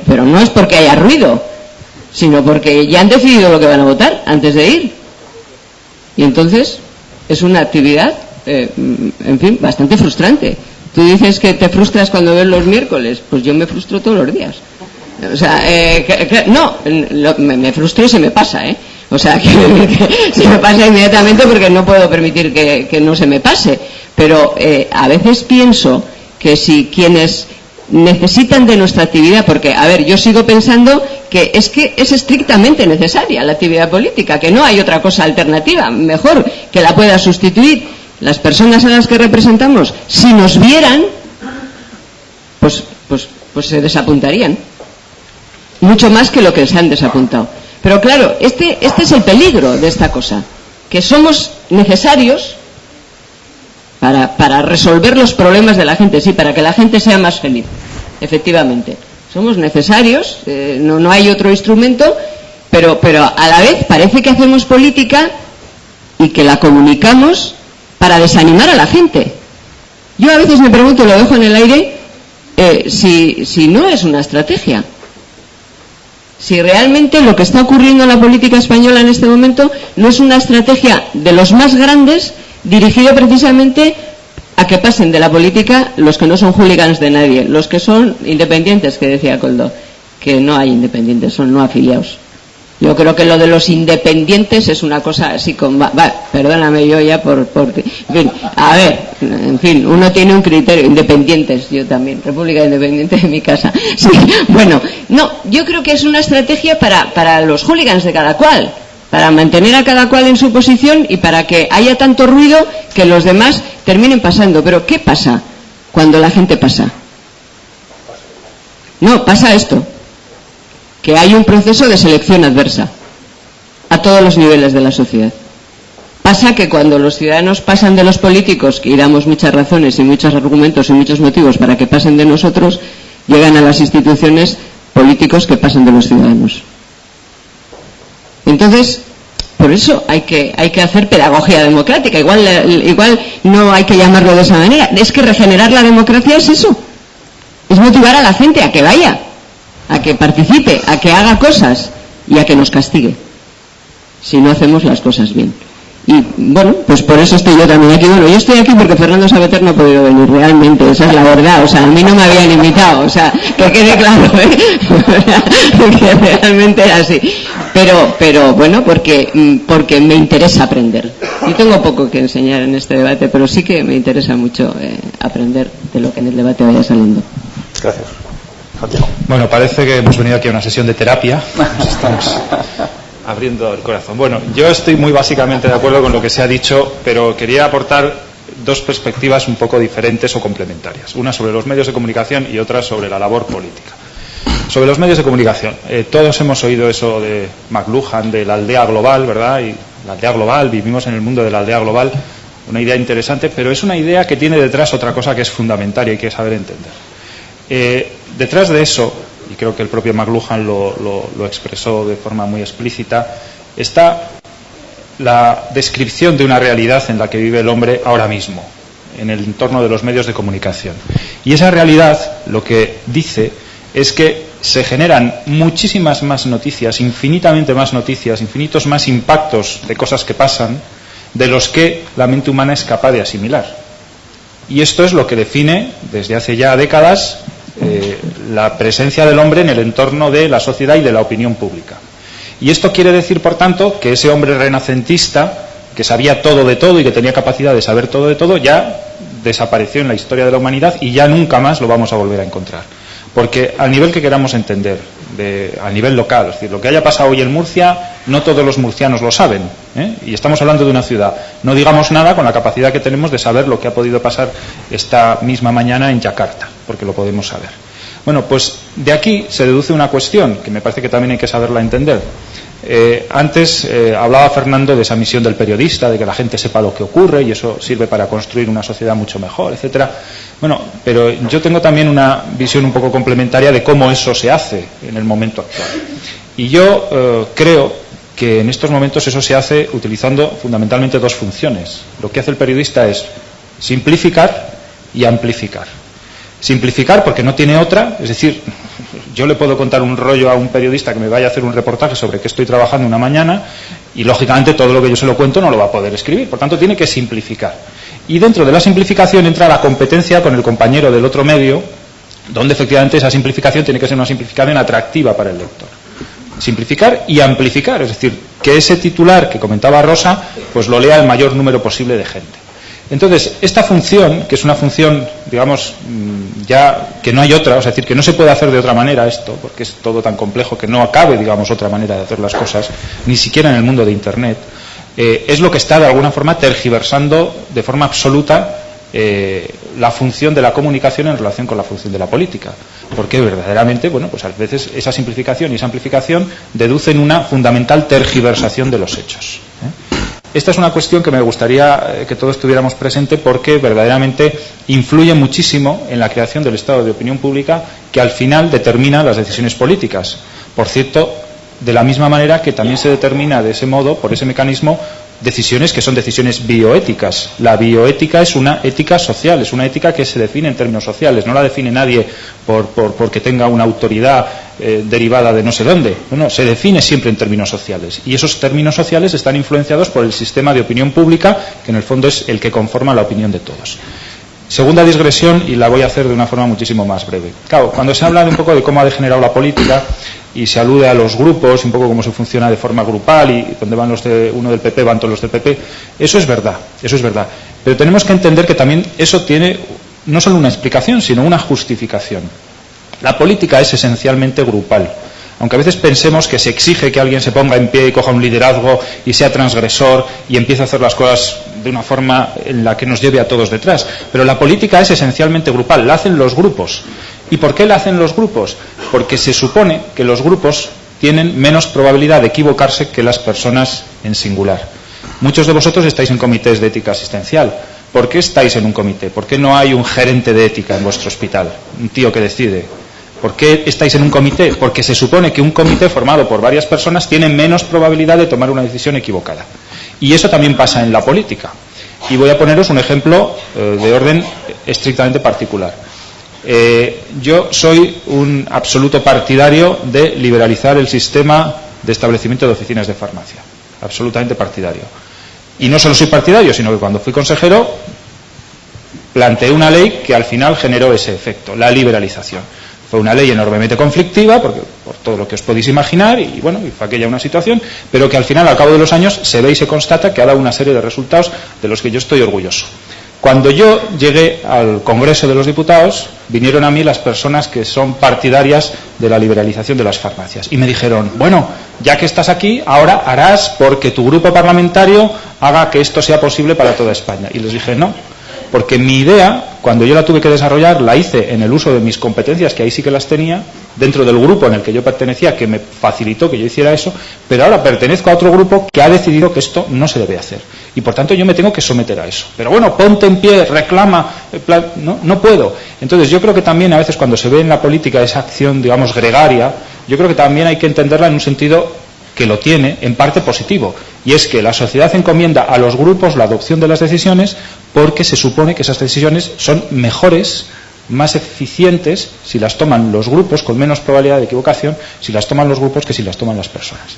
Pero no es porque haya ruido, sino porque ya han decidido lo que van a votar antes de ir. Y entonces es una actividad... en fin, bastante frustrante. Tú dices que te frustras cuando ves los miércoles, pues yo me frustro todos los días. O sea, me frustro y se me pasa, o sea, que se me pasa inmediatamente porque no puedo permitir que no se me pase. Pero a veces pienso que si quienes necesitan de nuestra actividad, porque, a ver, yo sigo pensando que es estrictamente necesaria la actividad política, que no hay otra cosa alternativa mejor que la pueda sustituir. Las personas a las que representamos, si nos vieran, pues se desapuntarían. Mucho más que lo que se han desapuntado. Pero claro, este es el peligro de esta cosa, que somos necesarios para resolver los problemas de la gente, sí, para que la gente sea más feliz, efectivamente. Somos necesarios, no hay otro instrumento, pero a la vez parece que hacemos política y que la comunicamos para desanimar a la gente. Yo a veces me pregunto, lo dejo en el aire, si no es una estrategia. Si realmente lo que está ocurriendo en la política española en este momento no es una estrategia de los más grandes, dirigido precisamente a que pasen de la política los que no son hooligans de nadie, los que son independientes, que decía Koldo, que no hay independientes, son no afiliados. Yo creo que lo de los independientes es una cosa así como... perdóname yo ya por... En fin, a ver, en fin, uno tiene un criterio. Independientes, yo también. República Independiente de mi casa. Sí, bueno, no, yo creo que es una estrategia para los hooligans de cada cual, para mantener a cada cual en su posición y para que haya tanto ruido que los demás terminen pasando. Pero ¿qué pasa cuando la gente pasa? No, pasa esto, que hay un proceso de selección adversa a todos los niveles de la sociedad. Pasa que cuando los ciudadanos pasan de los políticos, y damos muchas razones y muchos argumentos y muchos motivos para que pasen de nosotros, llegan a las instituciones políticos que pasan de los ciudadanos. Entonces, por eso hay que hacer pedagogía democrática. Igual no hay que llamarlo de esa manera. Es que regenerar la democracia es eso. Es motivar a la gente a que vaya, a que participe, a que haga cosas y a que nos castigue si no hacemos las cosas bien. Y bueno, pues por eso estoy yo también aquí. Bueno, yo estoy aquí porque Fernando Savater no ha podido venir, realmente, esa es la verdad. O sea, a mí no me habían invitado, o sea, que quede claro, que realmente era así. Pero bueno, porque me interesa aprender. Yo tengo poco que enseñar en este debate, pero sí que me interesa mucho aprender de lo que en el debate vaya saliendo. Gracias. Bueno, parece que hemos venido aquí a una sesión de terapia. Nos estamos abriendo el corazón. Bueno, yo estoy muy básicamente de acuerdo con lo que se ha dicho, pero quería aportar dos perspectivas un poco diferentes o complementarias. Una sobre los medios de comunicación y otra sobre la labor política. Sobre los medios de comunicación, todos hemos oído eso de McLuhan, de la aldea global, ¿verdad? Y la aldea global, vivimos en el mundo de la aldea global, una idea interesante, pero es una idea que tiene detrás otra cosa que es fundamental y hay que saber entender. Detrás de eso, y creo que el propio McLuhan lo expresó de forma muy explícita, está la descripción de una realidad en la que vive el hombre ahora mismo, en el entorno de los medios de comunicación. Y esa realidad lo que dice es que se generan muchísimas más noticias, infinitamente más noticias, infinitos más impactos de cosas que pasan, de los que la mente humana es capaz de asimilar. Y esto es lo que define, desde hace ya décadas, la presencia del hombre en el entorno de la sociedad y de la opinión pública. Y esto quiere decir, por tanto, que ese hombre renacentista, que sabía todo de todo y que tenía capacidad de saber todo de todo, ya desapareció en la historia de la humanidad y ya nunca más lo vamos a volver a encontrar. Porque al nivel que queramos entender, a nivel local, es decir, lo que haya pasado hoy en Murcia, no todos los murcianos lo saben, y estamos hablando de una ciudad. No digamos nada con la capacidad que tenemos de saber lo que ha podido pasar esta misma mañana en Yakarta, porque lo podemos saber. Bueno, pues de aquí se deduce una cuestión, que me parece que también hay que saberla entender. Antes hablaba Fernando de esa misión del periodista, de que la gente sepa lo que ocurre y eso sirve para construir una sociedad mucho mejor, etcétera. Bueno, pero yo tengo también una visión un poco complementaria de cómo eso se hace en el momento actual. Y yo creo que en estos momentos eso se hace utilizando fundamentalmente dos funciones. Lo que hace el periodista es simplificar y amplificar. Simplificar porque no tiene otra, es decir, yo le puedo contar un rollo a un periodista que me vaya a hacer un reportaje sobre qué estoy trabajando una mañana y lógicamente todo lo que yo se lo cuento no lo va a poder escribir, por tanto tiene que simplificar. Y dentro de la simplificación entra la competencia con el compañero del otro medio, donde efectivamente esa simplificación tiene que ser una simplificación atractiva para el lector. Simplificar y amplificar, es decir, que ese titular que comentaba Rosa, pues lo lea el mayor número posible de gente. Entonces, esta función, que es una función, digamos, ya que no hay otra, es decir, que no se puede hacer de otra manera esto, porque es todo tan complejo que no cabe, digamos, otra manera de hacer las cosas, ni siquiera en el mundo de Internet, es lo que está de alguna forma tergiversando de forma absoluta la función de la comunicación en relación con la función de la política. Porque verdaderamente, bueno, pues a veces esa simplificación y esa amplificación deducen una fundamental tergiversación de los hechos. Esta es una cuestión que me gustaría que todos tuviéramos presente porque verdaderamente influye muchísimo en la creación del estado de opinión pública que al final determina las decisiones políticas. Por cierto, de la misma manera que también se determina de ese modo, por ese mecanismo, decisiones que son decisiones bioéticas. La bioética es una ética social, es una ética que se define en términos sociales, no la define nadie porque tenga una autoridad derivada de no sé dónde. No, se define siempre en términos sociales. Y esos términos sociales están influenciados por el sistema de opinión pública, que en el fondo es el que conforma la opinión de todos. Segunda digresión, y la voy a hacer de una forma muchísimo más breve. Claro, cuando se habla de un poco de cómo ha degenerado la política y se alude a los grupos, un poco cómo se funciona de forma grupal y donde van los de uno del PP, van todos los del PP, eso es verdad. Pero tenemos que entender que también eso tiene no solo una explicación, sino una justificación. La política es esencialmente grupal. Aunque a veces pensemos que se exige que alguien se ponga en pie y coja un liderazgo y sea transgresor y empiece a hacer las cosas de una forma en la que nos lleve a todos detrás. Pero la política es esencialmente grupal, la hacen los grupos. ¿Y por qué la hacen los grupos? Porque se supone que los grupos tienen menos probabilidad de equivocarse que las personas en singular. Muchos de vosotros estáis en comités de ética asistencial. ¿Por qué estáis en un comité? ¿Por qué no hay un gerente de ética en vuestro hospital? Un tío que decide. ¿Por qué estáis en un comité? Porque se supone que un comité formado por varias personas tiene menos probabilidad de tomar una decisión equivocada. Y eso también pasa en la política. Y voy a poneros un ejemplo de orden estrictamente particular. Yo soy un absoluto partidario de liberalizar el sistema de establecimiento de oficinas de farmacia. Absolutamente partidario. Y no solo soy partidario, sino que cuando fui consejero planteé una ley que al final generó ese efecto, la liberalización. Fue una ley enormemente conflictiva, porque por todo lo que os podéis imaginar, y bueno, y fue aquella una situación, pero que al final, al cabo de los años, se ve y se constata que ha dado una serie de resultados de los que yo estoy orgulloso. Cuando yo llegué al Congreso de los Diputados, vinieron a mí las personas que son partidarias de la liberalización de las farmacias. Y me dijeron, bueno, ya que estás aquí, ahora harás porque tu grupo parlamentario haga que esto sea posible para toda España. Y les dije, no. Porque mi idea, cuando yo la tuve que desarrollar, la hice en el uso de mis competencias, que ahí sí que las tenía, dentro del grupo en el que yo pertenecía, que me facilitó que yo hiciera eso, pero ahora pertenezco a otro grupo que ha decidido que esto no se debe hacer. Y por tanto yo me tengo que someter a eso. Pero bueno, ponte en pie, reclama, no puedo. Entonces yo creo que también a veces cuando se ve en la política esa acción, digamos, gregaria, yo creo que también hay que entenderla en un sentido que lo tiene en parte positivo, y es que la sociedad encomienda a los grupos la adopción de las decisiones porque se supone que esas decisiones son mejores, más eficientes si las toman los grupos, con menos probabilidad de equivocación, si las toman los grupos que si las toman las personas.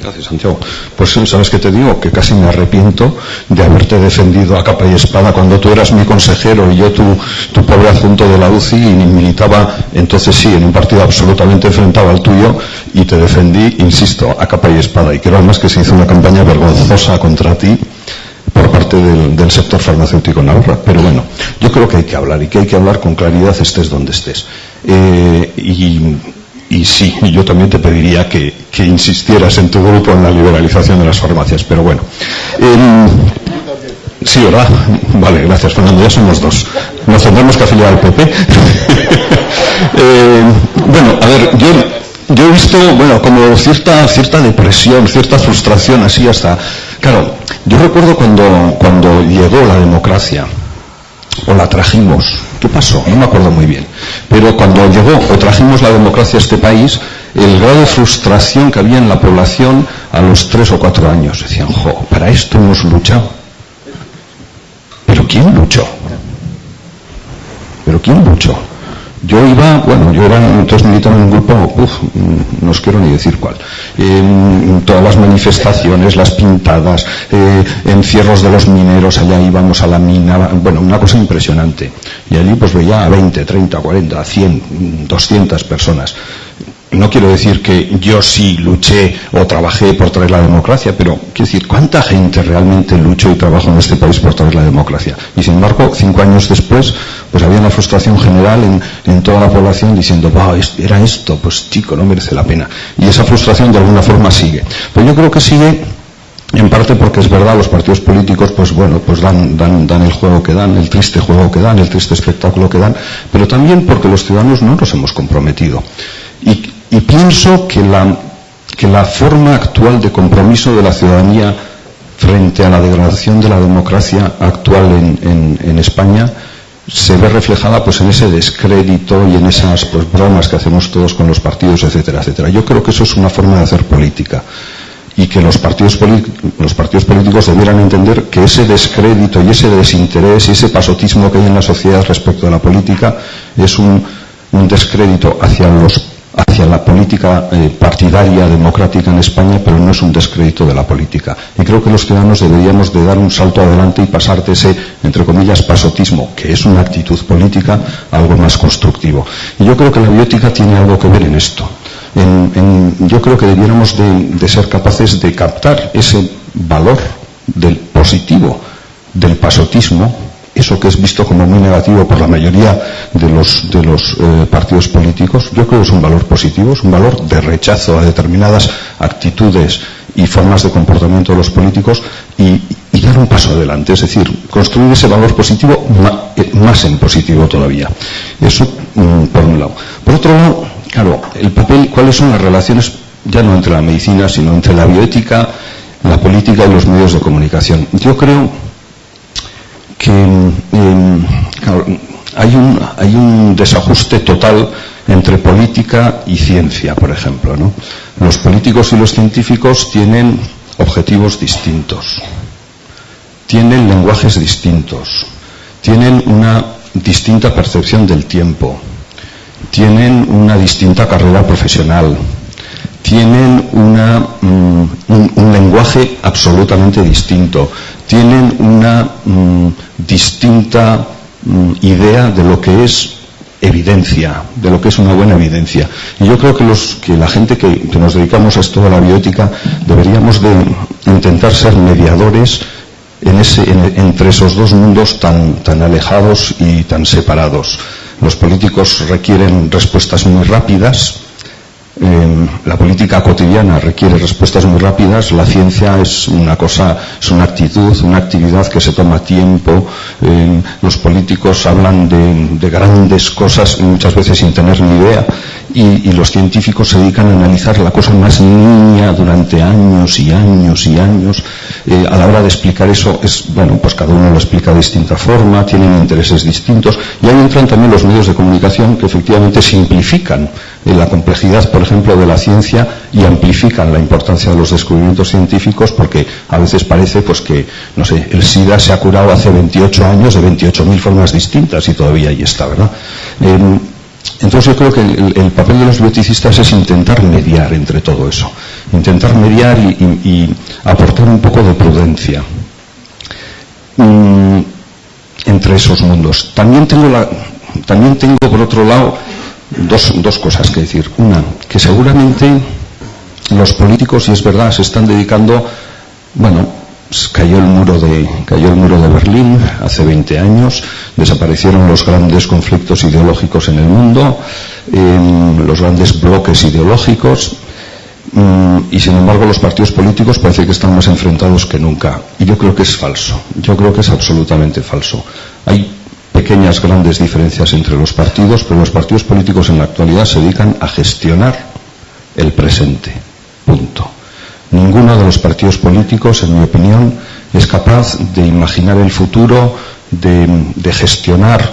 Gracias, Santiago. Pues ¿sabes qué te digo? Que casi me arrepiento de haberte defendido a capa y espada cuando tú eras mi consejero y yo tu pobre adjunto de la UCI, y militaba, entonces sí, en un partido absolutamente enfrentado al tuyo, y te defendí, insisto, a capa y espada. Y creo además que se hizo una campaña vergonzosa contra ti por parte del sector farmacéutico en Navarra. Pero bueno, yo creo que hay que hablar, y que hay que hablar con claridad, estés donde estés. Y sí, yo también te pediría que insistieras en tu grupo en la liberalización de las farmacias, pero bueno. Sí, ¿verdad? Vale, gracias, Fernando, ya somos dos. Nos tendremos que afiliar al PP. Bueno, a ver, yo he visto, bueno, como cierta depresión, cierta frustración, así hasta... Claro, yo recuerdo cuando llegó la democracia, o la trajimos, ¿qué pasó? No me acuerdo muy bien, pero cuando llegó o trajimos la democracia a este país, el grado de frustración que había en la población a los 3 o 4 años, decían, jo, para esto hemos luchado. ¿Pero quién luchó? Yo era entonces militaba en un grupo, no os quiero ni decir cuál, todas las manifestaciones, las pintadas, encierros de los mineros, allá íbamos a la mina, bueno, una cosa impresionante. Y allí pues veía a 20, 30, 40, 100, 200 personas. No quiero decir que yo sí luché o trabajé por traer la democracia, pero quiero decir, ¿cuánta gente realmente luchó y trabajó en este país por traer la democracia? Y sin embargo, 5 años después, pues había una frustración general en toda la población diciendo, era esto, pues chico, no merece la pena. Y esa frustración de alguna forma sigue. Pues yo creo que sigue en parte porque es verdad, los partidos políticos pues bueno, pues dan el juego que dan, el triste juego que dan, el triste espectáculo que dan, pero también porque los ciudadanos no nos hemos comprometido. Y pienso que la forma actual de compromiso de la ciudadanía frente a la degradación de la democracia actual en España se ve reflejada pues en ese descrédito y en esas pues bromas que hacemos todos con los partidos, etcétera, etcétera. Yo creo que eso es una forma de hacer política, y que los partidos políticos debieran entender que ese descrédito y ese desinterés y ese pasotismo que hay en la sociedad respecto de la política es un descrédito hacia la política partidaria democrática en España, pero no es un descrédito de la política. Y creo que los ciudadanos deberíamos de dar un salto adelante y pasar de ese, entre comillas, pasotismo, que es una actitud política, a algo más constructivo. Y yo creo que la bioética tiene algo que ver en esto. Yo creo que debiéramos de ser capaces de captar ese valor del positivo, del pasotismo, eso que es visto como muy negativo por la mayoría de los partidos políticos. Yo creo que es un valor positivo, es un valor de rechazo a determinadas actitudes y formas de comportamiento de los políticos, y dar un paso adelante, es decir, construir ese valor positivo más en positivo todavía. Eso por un lado. Por otro lado, claro, el papel, ¿cuáles son las relaciones ya no entre la medicina, sino entre la bioética, la política y los medios de comunicación? Yo creo que claro, hay un desajuste total entre política y ciencia, por ejemplo, ¿no? Los políticos y los científicos tienen objetivos distintos, tienen lenguajes distintos, tienen una distinta percepción del tiempo, tienen una distinta carrera profesional, tienen un lenguaje absolutamente distinto, tienen una distinta idea de lo que es evidencia, de lo que es una buena evidencia. Y yo creo que la gente que nos dedicamos a esto de la bioética deberíamos de intentar ser mediadores entre esos dos mundos tan alejados y tan separados. Los políticos requieren respuestas muy rápidas, la política cotidiana requiere respuestas muy rápidas, la ciencia es una cosa, es una actitud, una actividad que se toma tiempo. Los políticos hablan de grandes cosas muchas veces sin tener ni idea, y los científicos se dedican a analizar la cosa más niña durante años y años y años. A la hora de explicar eso, pues cada uno lo explica de distinta forma, tienen intereses distintos, y ahí entran también los medios de comunicación que efectivamente simplifican la complejidad, por ejemplo, de la ciencia y amplifican la importancia de los descubrimientos científicos, porque a veces parece pues que, no sé, el SIDA se ha curado hace 28 años de 28.000 formas distintas y todavía ahí está, ¿verdad? Entonces yo creo que el papel de los bioticistas es intentar mediar entre todo eso, intentar mediar y aportar un poco de prudencia entre esos mundos. También tengo por otro lado dos cosas que decir. Una, que seguramente los políticos, y es verdad, se están dedicando, cayó el muro de Berlín hace 20 años, desaparecieron los grandes conflictos ideológicos en el mundo, los grandes bloques ideológicos, y sin embargo los partidos políticos parece que están más enfrentados que nunca. Y yo creo que es falso, yo creo que es absolutamente falso. Hay pequeñas, grandes diferencias entre los partidos, pero los partidos políticos en la actualidad se dedican a gestionar el presente. Punto. Ninguno de los partidos políticos, en mi opinión, es capaz de imaginar el futuro, de gestionar,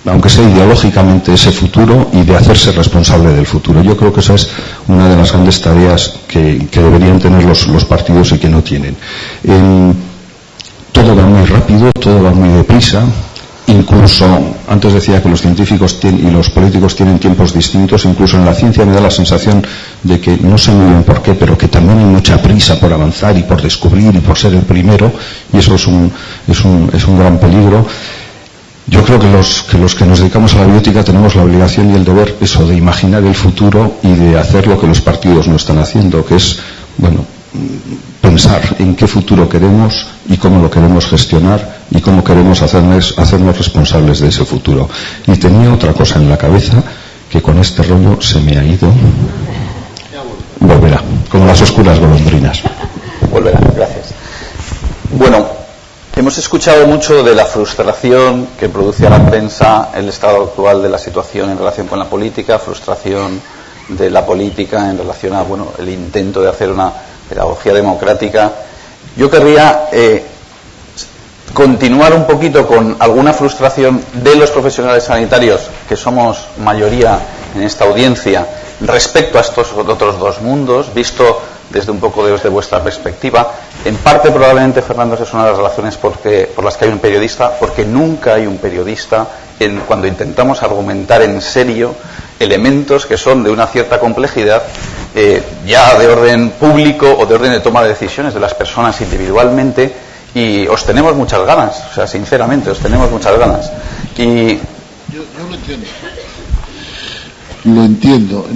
aunque sea ideológicamente, ese futuro y de hacerse responsable del futuro. Yo creo que esa es una de las grandes tareas que deberían tener los partidos y que no tienen. Todo va muy rápido, todo va muy deprisa. Incluso, antes decía que los científicos y los políticos tienen tiempos distintos, incluso en la ciencia me da la sensación de que, no sé muy bien por qué, pero que también hay mucha prisa por avanzar y por descubrir y por ser el primero, y eso es un gran peligro. Yo creo que los que nos dedicamos a la biótica tenemos la obligación y el deber eso de imaginar el futuro y de hacer lo que los partidos no están haciendo, que es, pensar en qué futuro queremos y cómo lo queremos gestionar y cómo queremos hacernos responsables de ese futuro. Y tenía otra cosa en la cabeza que con este rollo se me ha ido. Volverá, como las oscuras golondrinas. Volverá, gracias. Bueno, hemos escuchado mucho de la frustración que produce a la prensa el estado actual de la situación en relación con la política, frustración de la política en relación a el intento de hacer una pedagogía democrática. Yo querría continuar un poquito con alguna frustración de los profesionales sanitarios, que somos mayoría en esta audiencia, respecto a estos otros dos mundos, visto desde un poco desde vuestra perspectiva. En parte, probablemente, Fernando, es una de las razones por las que hay un periodista, porque nunca hay un periodista cuando intentamos argumentar en serio elementos que son de una cierta complejidad, ya de orden público o de orden de toma de decisiones de las personas individualmente, y os tenemos muchas ganas, o sea, sinceramente, os tenemos muchas ganas. Y yo lo entiendo. Lo entiendo.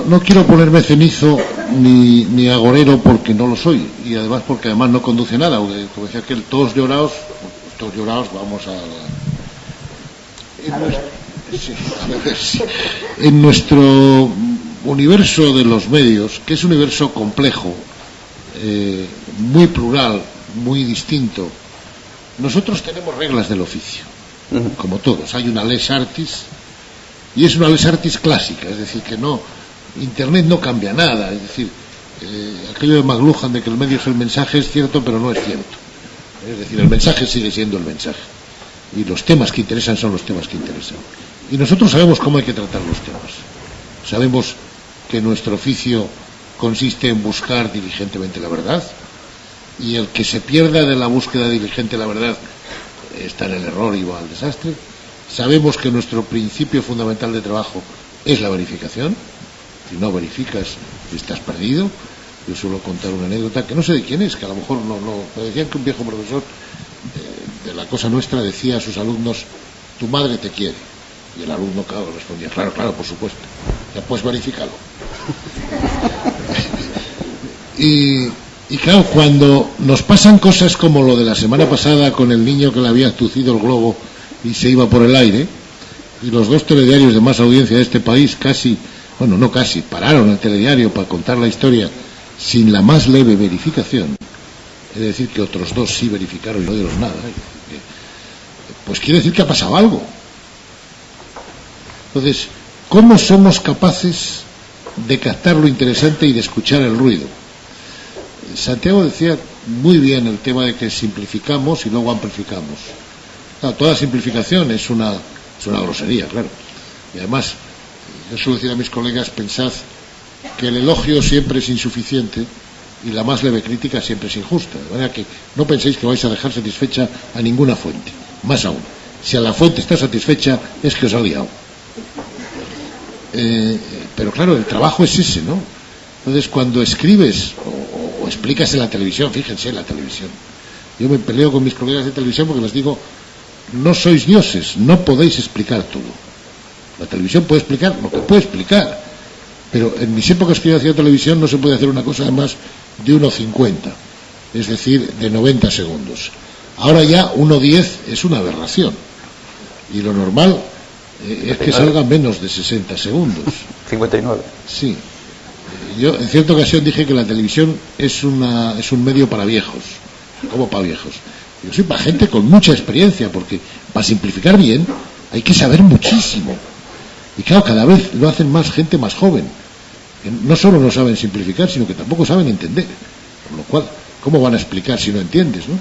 No quiero ponerme cenizo ni agorero, porque no lo soy, y además porque además no conduce nada. Como decía que todos llorados, vamos a... En nuestro universo de los medios, que es un universo complejo, muy plural, muy distinto, nosotros tenemos reglas del oficio, como todos. Hay una lex artis, y es una lex artis clásica, es decir, que Internet no cambia nada, es decir, aquello de McLuhan de que el medio es el mensaje es cierto, pero no es cierto. Es decir, el mensaje sigue siendo el mensaje, y los temas que interesan son los temas que interesan. Y nosotros sabemos cómo hay que tratar los temas. Sabemos que nuestro oficio consiste en buscar diligentemente la verdad, y el que se pierda de la búsqueda diligente de la verdad está en el error y va al desastre. Sabemos que nuestro principio fundamental de trabajo es la verificación. Si no verificas, estás perdido. Yo suelo contar una anécdota que no sé de quién es, que a lo mejor me decían que un viejo profesor de la cosa nuestra decía a sus alumnos: tu madre te quiere. Y el alumno, claro, respondía: claro, por supuesto, ya puedes verificarlo. Y claro, cuando nos pasan cosas como lo de la semana pasada con el niño que le había tucido el globo y se iba por el aire, y los dos telediarios de más audiencia de este país pararon el telediario para contar la historia sin la más leve verificación, es decir, que otros dos sí verificaron y no dieron nada, pues quiere decir que ha pasado algo. Entonces, ¿cómo somos capaces de captar lo interesante y de escuchar el ruido? Santiago decía muy bien el tema de que simplificamos y luego amplificamos. Claro, toda simplificación es una grosería, claro. Y además, yo suelo decir a mis colegas, pensad que el elogio siempre es insuficiente y la más leve crítica siempre es injusta. De manera que no penséis que vais a dejar satisfecha a ninguna fuente. Más aún, si a la fuente está satisfecha, es que os ha liado. Pero claro, el trabajo es ese, ¿no? Entonces, cuando escribes o explicas en la televisión, fíjense en la televisión. Yo me peleo con mis colegas de televisión porque les digo, no sois dioses, no podéis explicar todo. La televisión puede explicar lo que puede explicar, pero en mis épocas que yo hacía televisión no se puede hacer una cosa de más de 1,50, es decir, de 90 segundos. Ahora ya 1,10 es una aberración, y lo normal es que salga menos de 60 segundos. 59. Sí. Yo en cierta ocasión dije que la televisión es un medio para viejos. ¿Cómo para viejos? Yo soy para gente con mucha experiencia, porque para simplificar bien hay que saber muchísimo. Y claro, cada vez lo hacen más gente más joven, que no solo no saben simplificar, sino que tampoco saben entender. Por lo cual, ¿cómo van a explicar si no entiendes, no?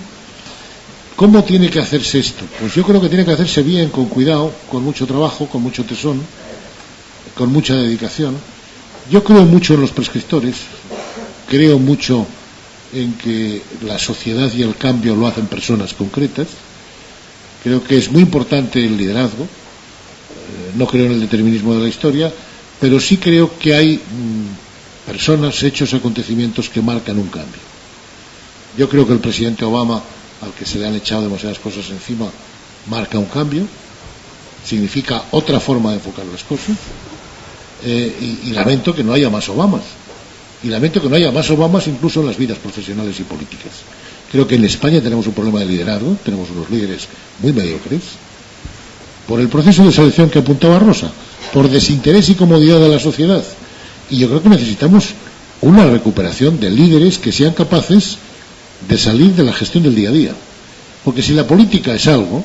¿Cómo tiene que hacerse esto? Pues yo creo que tiene que hacerse bien, con cuidado, con mucho trabajo, con mucho tesón, con mucha dedicación. Yo creo mucho en los prescriptores, creo mucho en que la sociedad y el cambio lo hacen personas concretas. Creo que es muy importante el liderazgo. No creo en el determinismo de la historia, pero sí creo que hay personas, hechos, acontecimientos que marcan un cambio. Yo creo que el presidente Obama, al que se le han echado demasiadas cosas encima, marca un cambio, significa otra forma de enfocar las cosas, y lamento que no haya más Obamas, y lamento que no haya más Obamas incluso en las vidas profesionales y políticas. Creo que en España tenemos un problema de liderazgo, tenemos unos líderes muy mediocres, por el proceso de selección que apuntaba Rosa, por desinterés y comodidad de la sociedad, y yo creo que necesitamos una recuperación de líderes que sean capaces de salir de la gestión del día a día, porque si la política es algo,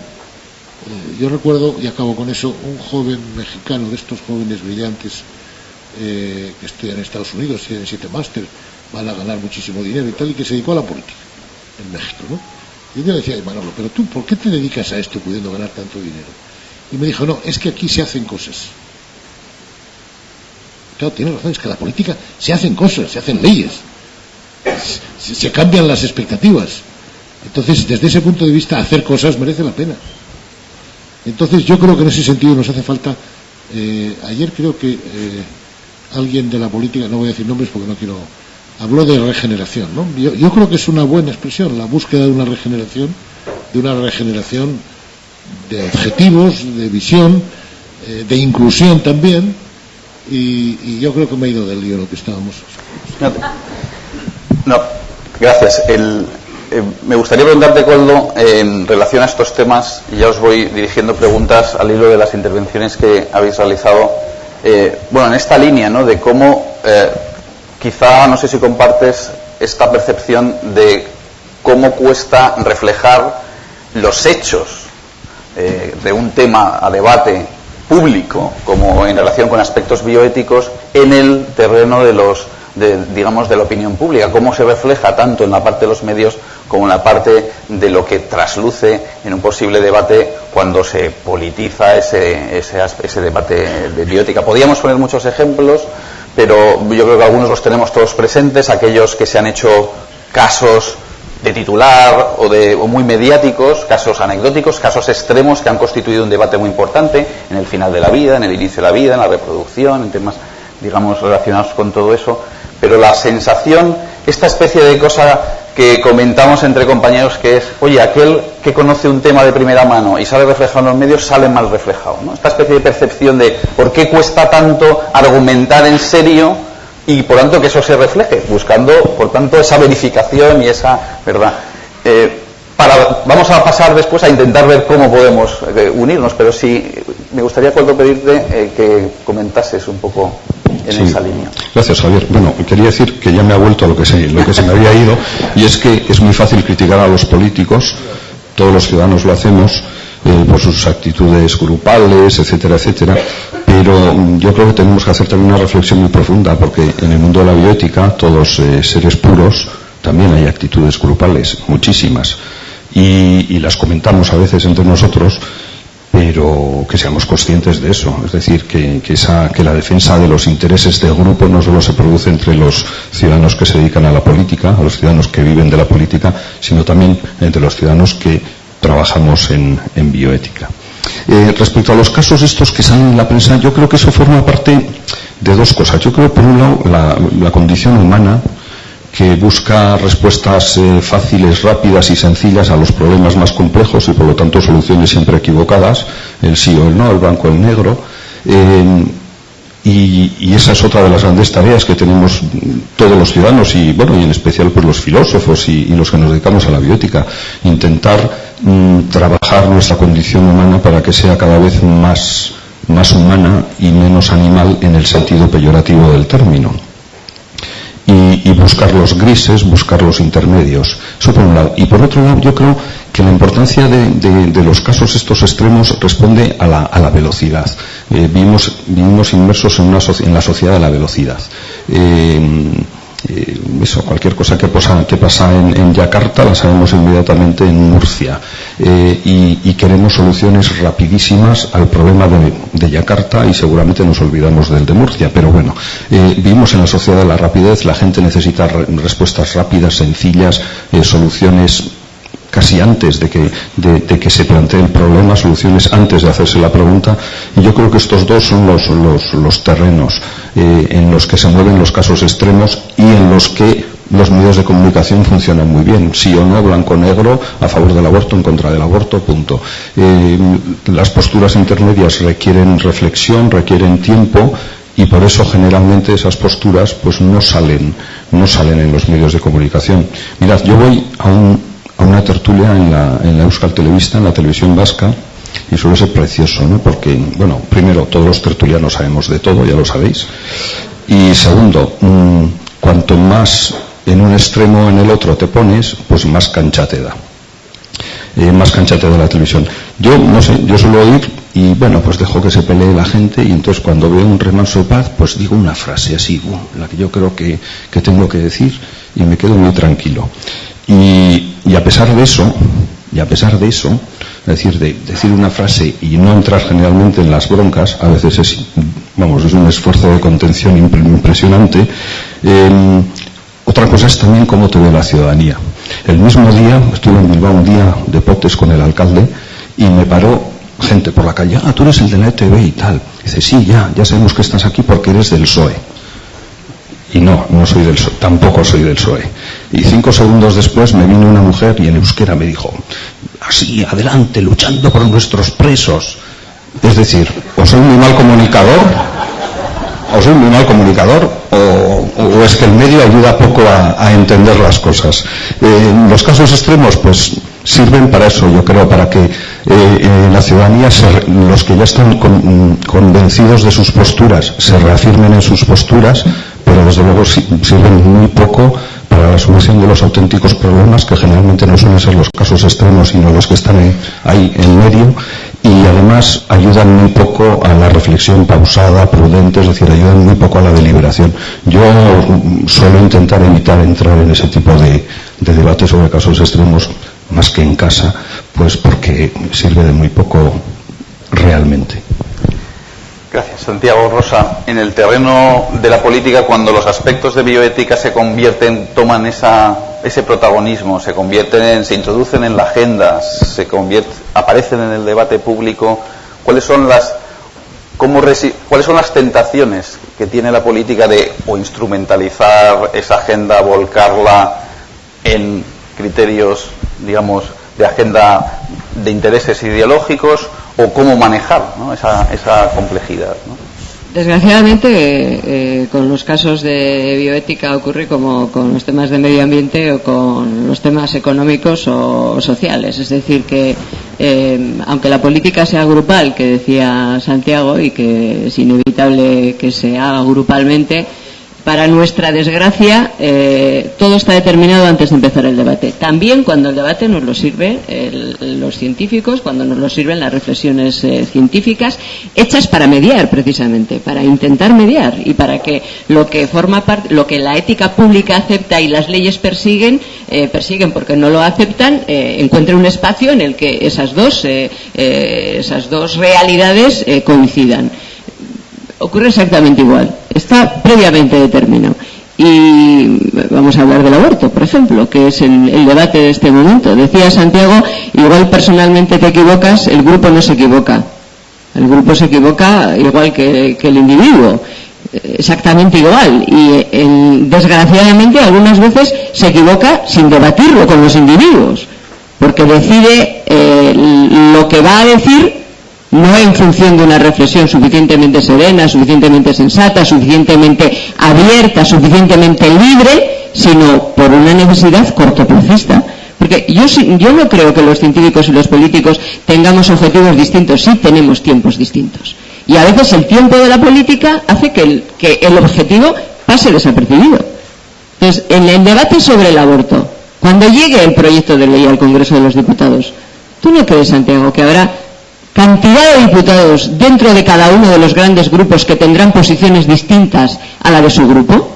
yo recuerdo, y acabo con eso, un joven mexicano, de estos jóvenes brillantes que estudian en Estados Unidos, tienen 7 máster, van a ganar muchísimo dinero y tal, y que se dedicó a la política en México, ¿no? Y yo le decía, Manolo, pero tú, ¿por qué te dedicas a esto pudiendo ganar tanto dinero? Y me dijo, no, es que aquí se hacen cosas. Claro, tiene razón, es que en la política se hacen cosas, se hacen leyes, se cambian las expectativas. Entonces, desde ese punto de vista, hacer cosas merece la pena. Entonces, yo creo que en ese sentido nos hace falta. Ayer creo que alguien de la política, no voy a decir nombres porque no quiero, habló de regeneración, ¿no? Yo creo que es una buena expresión, la búsqueda de una regeneración de objetivos, de visión, de inclusión también, y yo creo que me he ido del lío lo que estábamos. No, gracias. Me gustaría preguntarte, Koldo, en relación a estos temas, y ya os voy dirigiendo preguntas al hilo de las intervenciones que habéis realizado. Bueno, en esta línea, ¿no?, de cómo, quizá, no sé si compartes esta percepción de cómo cuesta reflejar los hechos de un tema a debate público, como en relación con aspectos bioéticos, en el terreno de la opinión pública, cómo se refleja tanto en la parte de los medios como en la parte de lo que trasluce en un posible debate cuando se politiza ese debate de bioética. Podríamos poner muchos ejemplos, pero yo creo que algunos los tenemos todos presentes, aquellos que se han hecho casos de titular o muy mediáticos, casos anecdóticos, casos extremos que han constituido un debate muy importante en el final de la vida, en el inicio de la vida, en la reproducción, en temas, digamos, relacionados con todo eso. Pero la sensación, esta especie de cosa que comentamos entre compañeros, que es, oye, aquel que conoce un tema de primera mano y sale reflejado en los medios, sale mal reflejado, ¿no? Esta especie de percepción de por qué cuesta tanto argumentar en serio y por tanto que eso se refleje, buscando por tanto esa verificación y esa verdad. Vamos a pasar después a intentar ver cómo podemos unirnos, pero sí me gustaría, Koldo, pedirte que comentases un poco en esa línea. Gracias, Javier. Bueno, quería decir que ya me ha vuelto a lo que se me había ido, y es que es muy fácil criticar a los políticos, todos los ciudadanos lo hacemos, por sus actitudes grupales, etcétera, etcétera. Pero yo creo que tenemos que hacer también una reflexión muy profunda, porque en el mundo de la bioética, todos seres puros, también hay actitudes grupales, muchísimas, y las comentamos a veces entre nosotros, pero que seamos conscientes de eso. Es decir, que la defensa de los intereses del grupo no solo se produce entre los ciudadanos que se dedican a la política, a los ciudadanos que viven de la política, sino también entre los ciudadanos que trabajamos en bioética. Respecto a los casos estos que salen en la prensa, yo creo que eso forma parte de dos cosas. Yo creo, por un lado, la condición humana, que busca respuestas fáciles, rápidas y sencillas a los problemas más complejos y por lo tanto soluciones siempre equivocadas, el sí o el no, el blanco o el negro, y esa es otra de las grandes tareas que tenemos todos los ciudadanos y bueno, y en especial pues los filósofos y los que nos dedicamos a la bioética, intentar trabajar nuestra condición humana para que sea cada vez más humana y menos animal en el sentido peyorativo del término. Y buscar los grises, buscar los intermedios. Eso por un lado. Y por otro lado, yo creo que la importancia de los casos estos extremos responde a la velocidad. Vivimos inmersos en la sociedad de la velocidad. Cualquier cosa que pasa en Yakarta la sabemos inmediatamente en Murcia, y queremos soluciones rapidísimas al problema de Yakarta y seguramente nos olvidamos del de Murcia, pero bueno, vivimos en la sociedad de la rapidez, la gente necesita respuestas rápidas, sencillas, soluciones casi antes de que se plantee el problema, soluciones antes de hacerse la pregunta, y yo creo que estos dos son los terrenos en los que se mueven los casos extremos y en los que los medios de comunicación funcionan muy bien, sí o no, blanco o negro, a favor del aborto, en contra del aborto, punto. Las posturas intermedias requieren reflexión, requieren tiempo, y por eso generalmente esas posturas pues no salen en los medios de comunicación. Mirad, yo voy a una tertulia en la Euskal Telebista, en la televisión vasca, y suele ser precioso, ¿no? Porque, bueno, primero, todos los tertulianos sabemos de todo, ya lo sabéis, y segundo, cuanto más en un extremo o en el otro te pones, pues más cancha te da. Más cancha te da la televisión. Yo, no sé, yo suelo ir y, bueno, pues dejo que se pelee la gente, y entonces cuando veo un remanso de paz, pues digo una frase así, la que yo creo que tengo que decir, y me quedo muy tranquilo. Y a pesar de eso, es decir, de decir una frase y no entrar generalmente en las broncas, a veces es un esfuerzo de contención impresionante. Otra cosa es también cómo te ve la ciudadanía. El mismo día, estuve en Bilbao un día de potes con el alcalde, y me paró gente por la calle, tú eres el de la ETV y tal. Dice, sí, ya sabemos que estás aquí porque eres del PSOE. Y no soy del PSOE, tampoco soy del PSOE. Y 5 segundos después me vino una mujer y en euskera me dijo, así, adelante, luchando por nuestros presos. Es decir, o soy muy mal comunicador, o es que el medio ayuda poco a entender las cosas. Los casos extremos, pues, sirven para eso, yo creo, para que la ciudadanía, los que ya están convencidos de sus posturas, se reafirmen en sus posturas, pero desde luego sirven muy poco para la solución de los auténticos problemas, que generalmente no suelen ser los casos extremos, sino los que están ahí en medio, y además ayudan muy poco a la reflexión pausada, prudente, es decir, ayudan muy poco a la deliberación. Yo suelo intentar evitar entrar en ese tipo de debates sobre casos extremos, más que en casa, pues porque sirve de muy poco realmente. Gracias, Santiago. Rosa, en el terreno de la política, cuando los aspectos de bioética toman ese protagonismo, se introducen en la agenda, aparecen en el debate público, ¿cuáles son las tentaciones que tiene la política de o instrumentalizar esa agenda, volcarla en criterios, digamos, de agenda de intereses ideológicos, o cómo manejar, ¿no?, esa complejidad, ¿no? Desgraciadamente, con los casos de bioética ocurre como con los temas de medio ambiente o con los temas económicos o sociales. Es decir, que aunque la política sea grupal, que decía Santiago, y que es inevitable que se haga grupalmente, Para nuestra desgracia, todo está determinado antes de empezar el debate. También cuando el debate nos lo sirven los científicos, cuando nos lo sirven las reflexiones científicas, hechas para mediar, precisamente, para intentar mediar y para que lo que forma parte, lo que la ética pública acepta y las leyes persiguen porque no lo aceptan, encuentren un espacio en el que esas dos realidades coincidan. Ocurre exactamente igual, está previamente determinado. Y vamos a hablar del aborto, por ejemplo, que es el debate de este momento. Decía Santiago, igual personalmente te equivocas, el grupo no se equivoca. El grupo se equivoca igual que el individuo, exactamente igual. Y desgraciadamente algunas veces se equivoca sin debatirlo con los individuos, porque decide lo que va a decir no en función de una reflexión suficientemente serena, suficientemente sensata, suficientemente abierta, suficientemente libre, sino por una necesidad cortoplacista. Porque yo no creo que los científicos y los políticos tengamos objetivos distintos, sí tenemos tiempos distintos. Y a veces el tiempo de la política hace que el objetivo pase desapercibido. Entonces, en el debate sobre el aborto, cuando llegue el proyecto de ley al Congreso de los Diputados, ¿tú no crees, Santiago, que habrá cantidad de diputados dentro de cada uno de los grandes grupos que tendrán posiciones distintas a la de su grupo?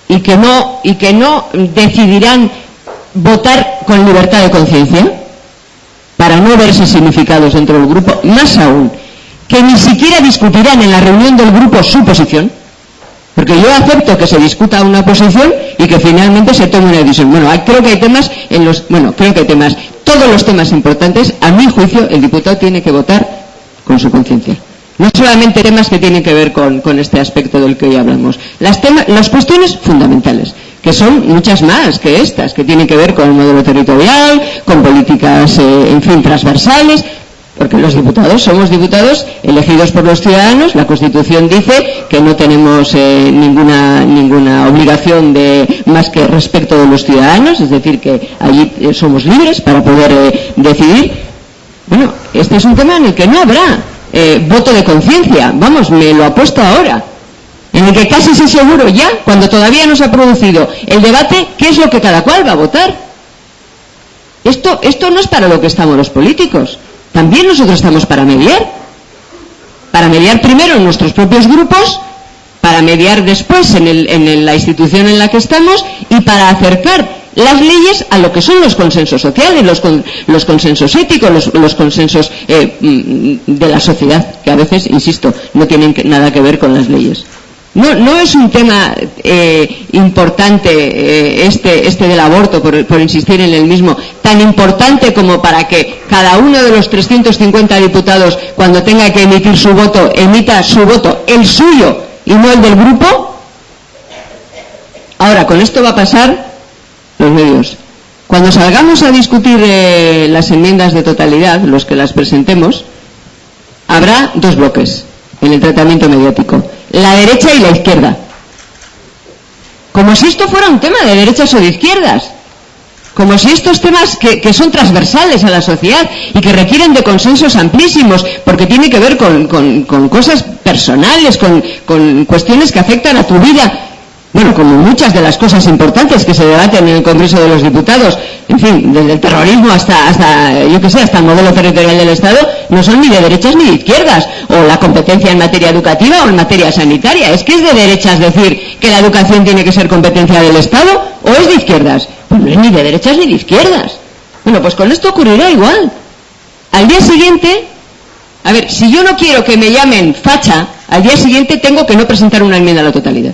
Y que no decidirán votar con libertad de conciencia para no verse significados dentro del grupo, más aún, que ni siquiera discutirán en la reunión del grupo su posición, porque yo acepto que se discuta una posición y que finalmente se tome una decisión. Creo que hay temas todos los temas importantes, a mi juicio, el diputado tiene que votar con su conciencia. No solamente temas que tienen que ver con este aspecto del que hoy hablamos. Las cuestiones fundamentales, que son muchas más que estas, que tienen que ver con el modelo territorial, con políticas, transversales, porque los diputados somos diputados elegidos por los ciudadanos. La Constitución dice que no tenemos ninguna obligación más que respecto de los ciudadanos, es decir, que allí somos libres para poder decidir. Bueno, este es un tema en el que no habrá voto de conciencia, me lo apuesto ahora, en el que casi estoy seguro ya, cuando todavía no se ha producido el debate, qué es lo que cada cual va a votar. Esto no es para lo que estamos los políticos. También nosotros estamos para mediar primero en nuestros propios grupos, para mediar después en la institución en la que estamos y para acercar las leyes a lo que son los consensos sociales, los consensos éticos, los consensos de la sociedad, que a veces, insisto, no tienen nada que ver con las leyes. No es un tema importante este del aborto, por insistir en el mismo, tan importante como para que cada uno de los 350 diputados, cuando tenga que emitir su voto, emita su voto, el suyo y no el del grupo. Ahora, con esto va a pasar los medios. Cuando salgamos a discutir las enmiendas de totalidad, los que las presentemos, habrá dos bloques en el tratamiento mediático: la derecha y la izquierda. Como si esto fuera un tema de derechas o de izquierdas. Como si estos temas que son transversales a la sociedad y que requieren de consensos amplísimos, porque tiene que ver con cosas personales, con cuestiones que afectan a tu vida. Como muchas de las cosas importantes que se debaten en el Congreso de los Diputados, en fin, desde el terrorismo hasta el modelo territorial del Estado, no son ni de derechas ni de izquierdas, o la competencia en materia educativa o en materia sanitaria. ¿Es que es de derechas decir que la educación tiene que ser competencia del Estado, o es de izquierdas? Pues no es ni de derechas ni de izquierdas. Pues con esto ocurrirá igual. Al día siguiente, si yo no quiero que me llamen facha, al día siguiente tengo que no presentar una enmienda a la totalidad.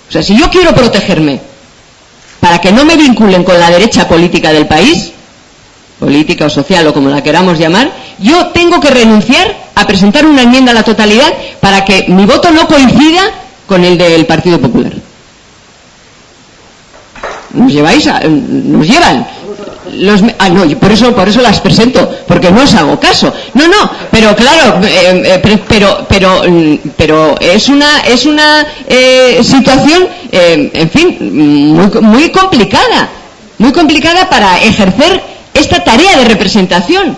O sea, si yo quiero protegerme para que no me vinculen con la derecha política del país, política o social o como la queramos llamar, yo tengo que renunciar a presentar una enmienda a la totalidad para que mi voto no coincida con el del Partido Popular. Nos llevan. Por eso las presento, porque no os hago caso. Pero claro, pero es una situación, muy complicada para ejercer esta tarea de representación.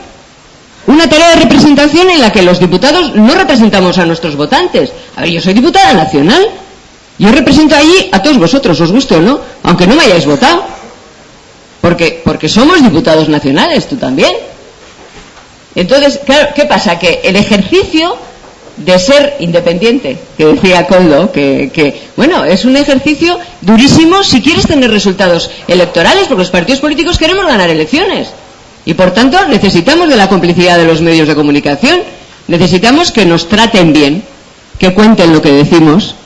Una tarea de representación en la que los diputados no representamos a nuestros votantes. A ver, yo soy diputada nacional. Yo represento allí a todos vosotros, os guste o no, aunque no me hayáis votado. Porque somos diputados nacionales, tú también. Entonces, claro, ¿qué pasa? Que el ejercicio de ser independiente, que decía Koldo, bueno, es un ejercicio durísimo si quieres tener resultados electorales, porque los partidos políticos queremos ganar elecciones. Y por tanto necesitamos de la complicidad de los medios de comunicación, necesitamos que nos traten bien, que cuenten lo que decimos,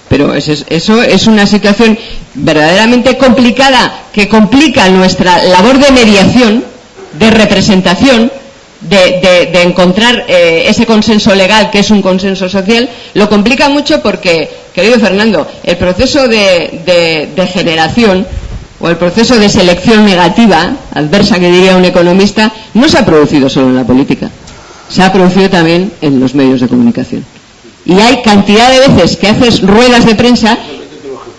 pero eso es una situación verdaderamente complicada, que complica nuestra labor de mediación, de representación, de encontrar ese consenso legal que es un consenso social. Lo complica mucho porque, querido Fernando, el proceso de generación o el proceso de selección negativa, adversa que diría un economista, no se ha producido solo en la política, se ha producido también en los medios de comunicación. Y hay cantidad de veces que haces ruedas de prensa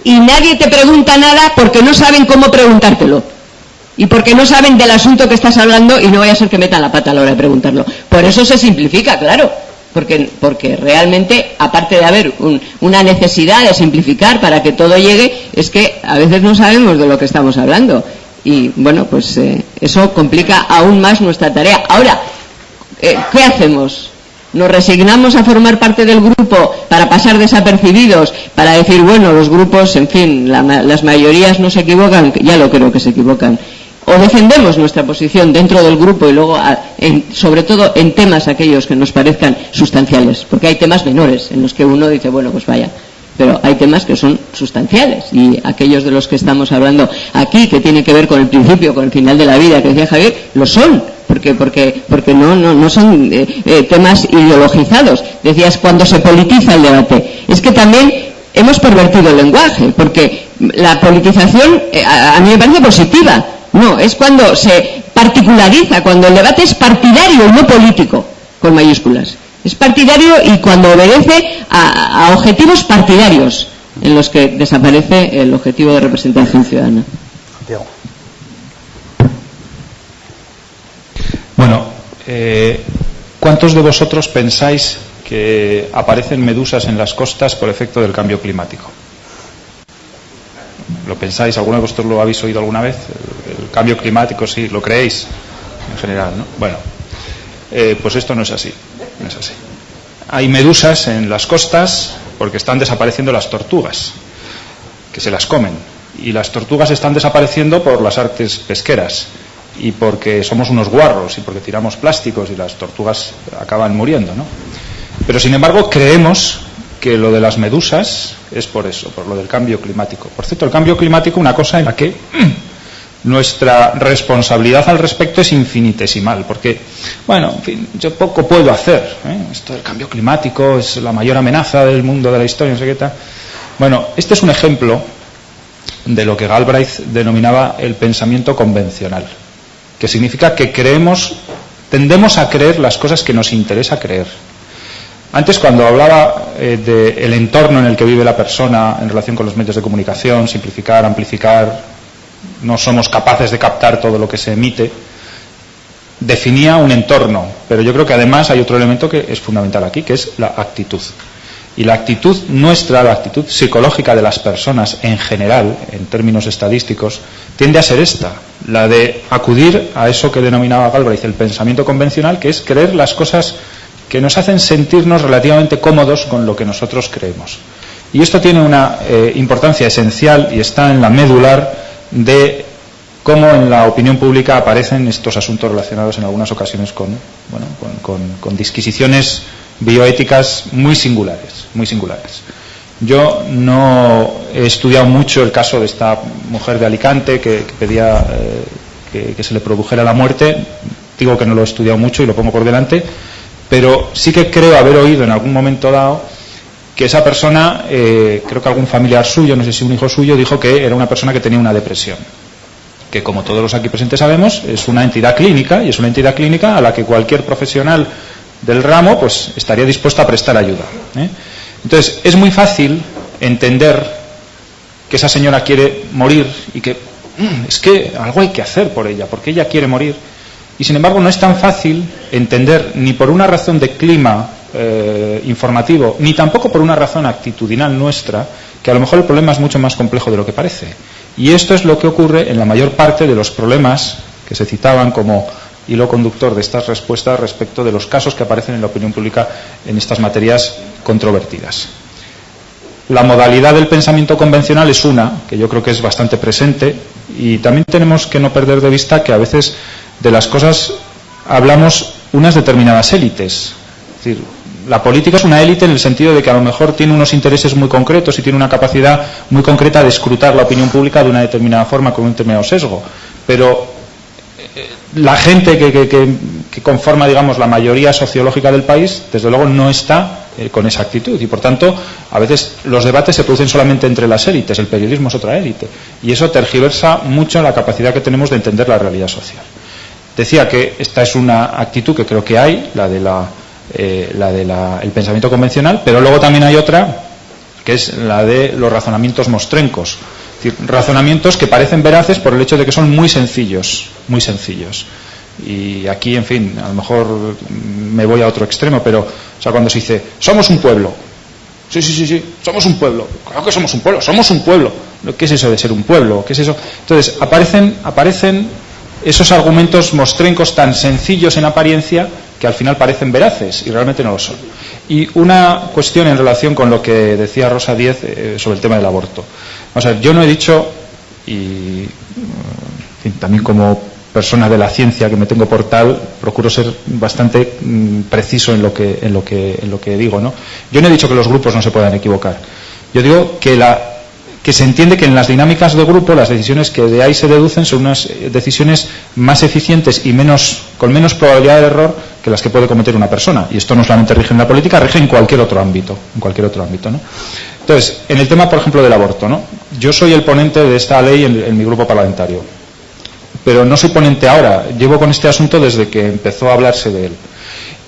y nadie te pregunta nada porque no saben cómo preguntártelo. Y porque no saben del asunto que estás hablando y no vaya a ser que metan la pata a la hora de preguntarlo. Por eso se simplifica, claro. Porque realmente, aparte de haber una necesidad de simplificar para que todo llegue, es que a veces no sabemos de lo que estamos hablando. Y bueno, pues eso complica aún más nuestra tarea. Ahora, ¿qué hacemos? ¿Nos resignamos a formar parte del grupo para pasar desapercibidos, para decir, bueno, los grupos, en fin, las mayorías no se equivocan? Ya lo creo que se equivocan. O defendemos nuestra posición dentro del grupo y luego, sobre todo en temas aquellos que nos parezcan sustanciales, porque hay temas menores en los que uno dice, bueno, pues vaya, pero hay temas que son sustanciales, y aquellos de los que estamos hablando aquí, que tienen que ver con el principio, con el final de la vida, que decía Javier, lo son, porque no son temas ideologizados. Decías, cuando se politiza el debate, es que también hemos pervertido el lenguaje, porque la politización a mí me parece positiva. No, es cuando se particulariza, cuando el debate es partidario y no político, con mayúsculas. Es partidario y cuando obedece a objetivos partidarios, en los que desaparece el objetivo de representación ciudadana. Bueno, ¿cuántos de vosotros pensáis que aparecen medusas en las costas por efecto del cambio climático? ¿Lo pensáis? ¿Alguno de vosotros lo habéis oído alguna vez? El cambio climático, sí, ¿lo creéis? En general, ¿no? Bueno, pues esto no es así. No es así. Hay medusas en las costas porque están desapareciendo las tortugas, que se las comen. Y las tortugas están desapareciendo por las artes pesqueras, y porque somos unos guarros, y porque tiramos plásticos y las tortugas acaban muriendo, ¿no? Pero sin embargo creemos que lo de las medusas es por eso, por lo del cambio climático. Por cierto, el cambio climático, una cosa en la que nuestra responsabilidad al respecto es infinitesimal, porque, bueno, en fin, yo poco puedo hacer, esto del cambio climático es la mayor amenaza del mundo, de la historia, no sé qué tal. Bueno, este es un ejemplo de lo que Galbraith denominaba el pensamiento convencional, que significa que tendemos a creer las cosas que nos interesa creer. Antes, cuando hablaba del entorno en el que vive la persona en relación con los medios de comunicación, simplificar, amplificar, no somos capaces de captar todo lo que se emite, definía un entorno, pero yo creo que además hay otro elemento que es fundamental aquí, que es la actitud. Y la actitud nuestra, la actitud psicológica de las personas en general, en términos estadísticos, tiende a ser esta, la de acudir a eso que denominaba Galbraith el pensamiento convencional, que es creer las cosas que nos hacen sentirnos relativamente cómodos con lo que nosotros creemos. Y esto tiene una importancia esencial y está en la medular de cómo en la opinión pública aparecen estos asuntos relacionados en algunas ocasiones con disquisiciones bioéticas muy singulares, muy singulares. Yo no he estudiado mucho el caso de esta mujer de Alicante que pedía que se le produjera la muerte. Digo que no lo he estudiado mucho y lo pongo por delante, pero sí que creo haber oído en algún momento dado que esa persona, creo que algún familiar suyo, no sé si un hijo suyo, dijo que era una persona que tenía una depresión, que como todos los aquí presentes sabemos es una entidad clínica, y es una entidad clínica a la que cualquier profesional del ramo pues estaría dispuesto a prestar ayuda, Entonces es muy fácil entender que esa señora quiere morir y que es que algo hay que hacer por ella, porque ella quiere morir. Y sin embargo no es tan fácil entender, ni por una razón de clima informativo, ni tampoco por una razón actitudinal nuestra, que a lo mejor el problema es mucho más complejo de lo que parece. Y esto es lo que ocurre en la mayor parte de los problemas que se citaban como hilo conductor de estas respuestas respecto de los casos que aparecen en la opinión pública en estas materias controvertidas. La modalidad del pensamiento convencional es una, que yo creo que es bastante presente, y también tenemos que no perder de vista que a veces de las cosas hablamos unas determinadas élites. Es decir, la política es una élite en el sentido de que a lo mejor tiene unos intereses muy concretos y tiene una capacidad muy concreta de escrutar la opinión pública de una determinada forma con un determinado sesgo. Pero la gente que conforma, digamos, la mayoría sociológica del país, desde luego no está con esa actitud. Y por tanto, a veces los debates se producen solamente entre las élites. El periodismo es otra élite. Y eso tergiversa mucho la capacidad que tenemos de entender la realidad social. Decía que esta es una actitud que creo que hay, la de el pensamiento convencional, pero luego también hay otra que es la de los razonamientos mostrencos, es decir, razonamientos que parecen veraces por el hecho de que son muy sencillos, y aquí, en fin, a lo mejor me voy a otro extremo, pero o sea, cuando se dice somos un pueblo, sí, somos un pueblo, claro que somos un pueblo, ¿qué es eso de ser un pueblo? ¿Qué es eso? Entonces aparecen esos argumentos mostrencos tan sencillos en apariencia que al final parecen veraces y realmente no lo son. Y una cuestión en relación con lo que decía Rosa Díez sobre el tema del aborto. Vamos a ver, yo no he dicho, y en fin, también como persona de la ciencia que me tengo por tal, procuro ser bastante preciso en lo que digo, ¿no? Yo no he dicho que los grupos no se puedan equivocar. Yo digo que se entiende que en las dinámicas de grupo las decisiones que de ahí se deducen son unas decisiones más eficientes y con menos probabilidad de error que las que puede cometer una persona. Y esto no solamente rige en la política, rige en cualquier otro ámbito, ¿no? Entonces, en el tema, por ejemplo, del aborto, ¿no? Yo soy el ponente de esta ley en mi grupo parlamentario, pero no soy ponente ahora. Llevo con este asunto desde que empezó a hablarse de él.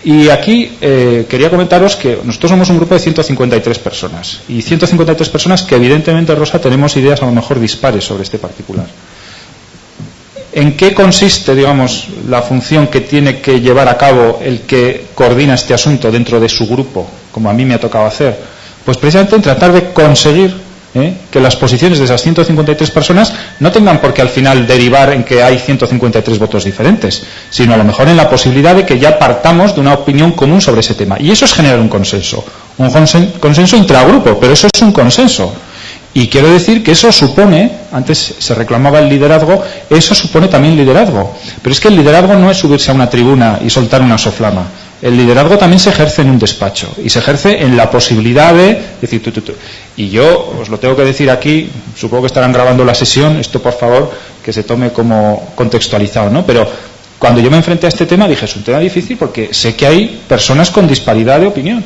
Y aquí quería comentaros que nosotros somos un grupo de 153 personas. Y 153 personas que evidentemente, Rosa, tenemos ideas a lo mejor dispares sobre este particular. ¿En qué consiste, digamos, la función que tiene que llevar a cabo el que coordina este asunto dentro de su grupo, como a mí me ha tocado hacer? Pues precisamente en tratar de conseguir que las posiciones de esas 153 personas no tengan por qué al final derivar en que hay 153 votos diferentes, sino a lo mejor en la posibilidad de que ya partamos de una opinión común sobre ese tema. Y eso es generar un consenso intragrupo, pero eso es un consenso. Y quiero decir que eso supone, antes se reclamaba el liderazgo, eso supone también liderazgo. Pero es que el liderazgo no es subirse a una tribuna y soltar una soflama. El liderazgo también se ejerce en un despacho y se ejerce en la posibilidad de decir tú. Y yo os lo tengo que decir aquí, supongo que estarán grabando la sesión, esto por favor que se tome como contextualizado, ¿no? Pero cuando yo me enfrenté a este tema dije, es un tema difícil porque sé que hay personas con disparidad de opinión.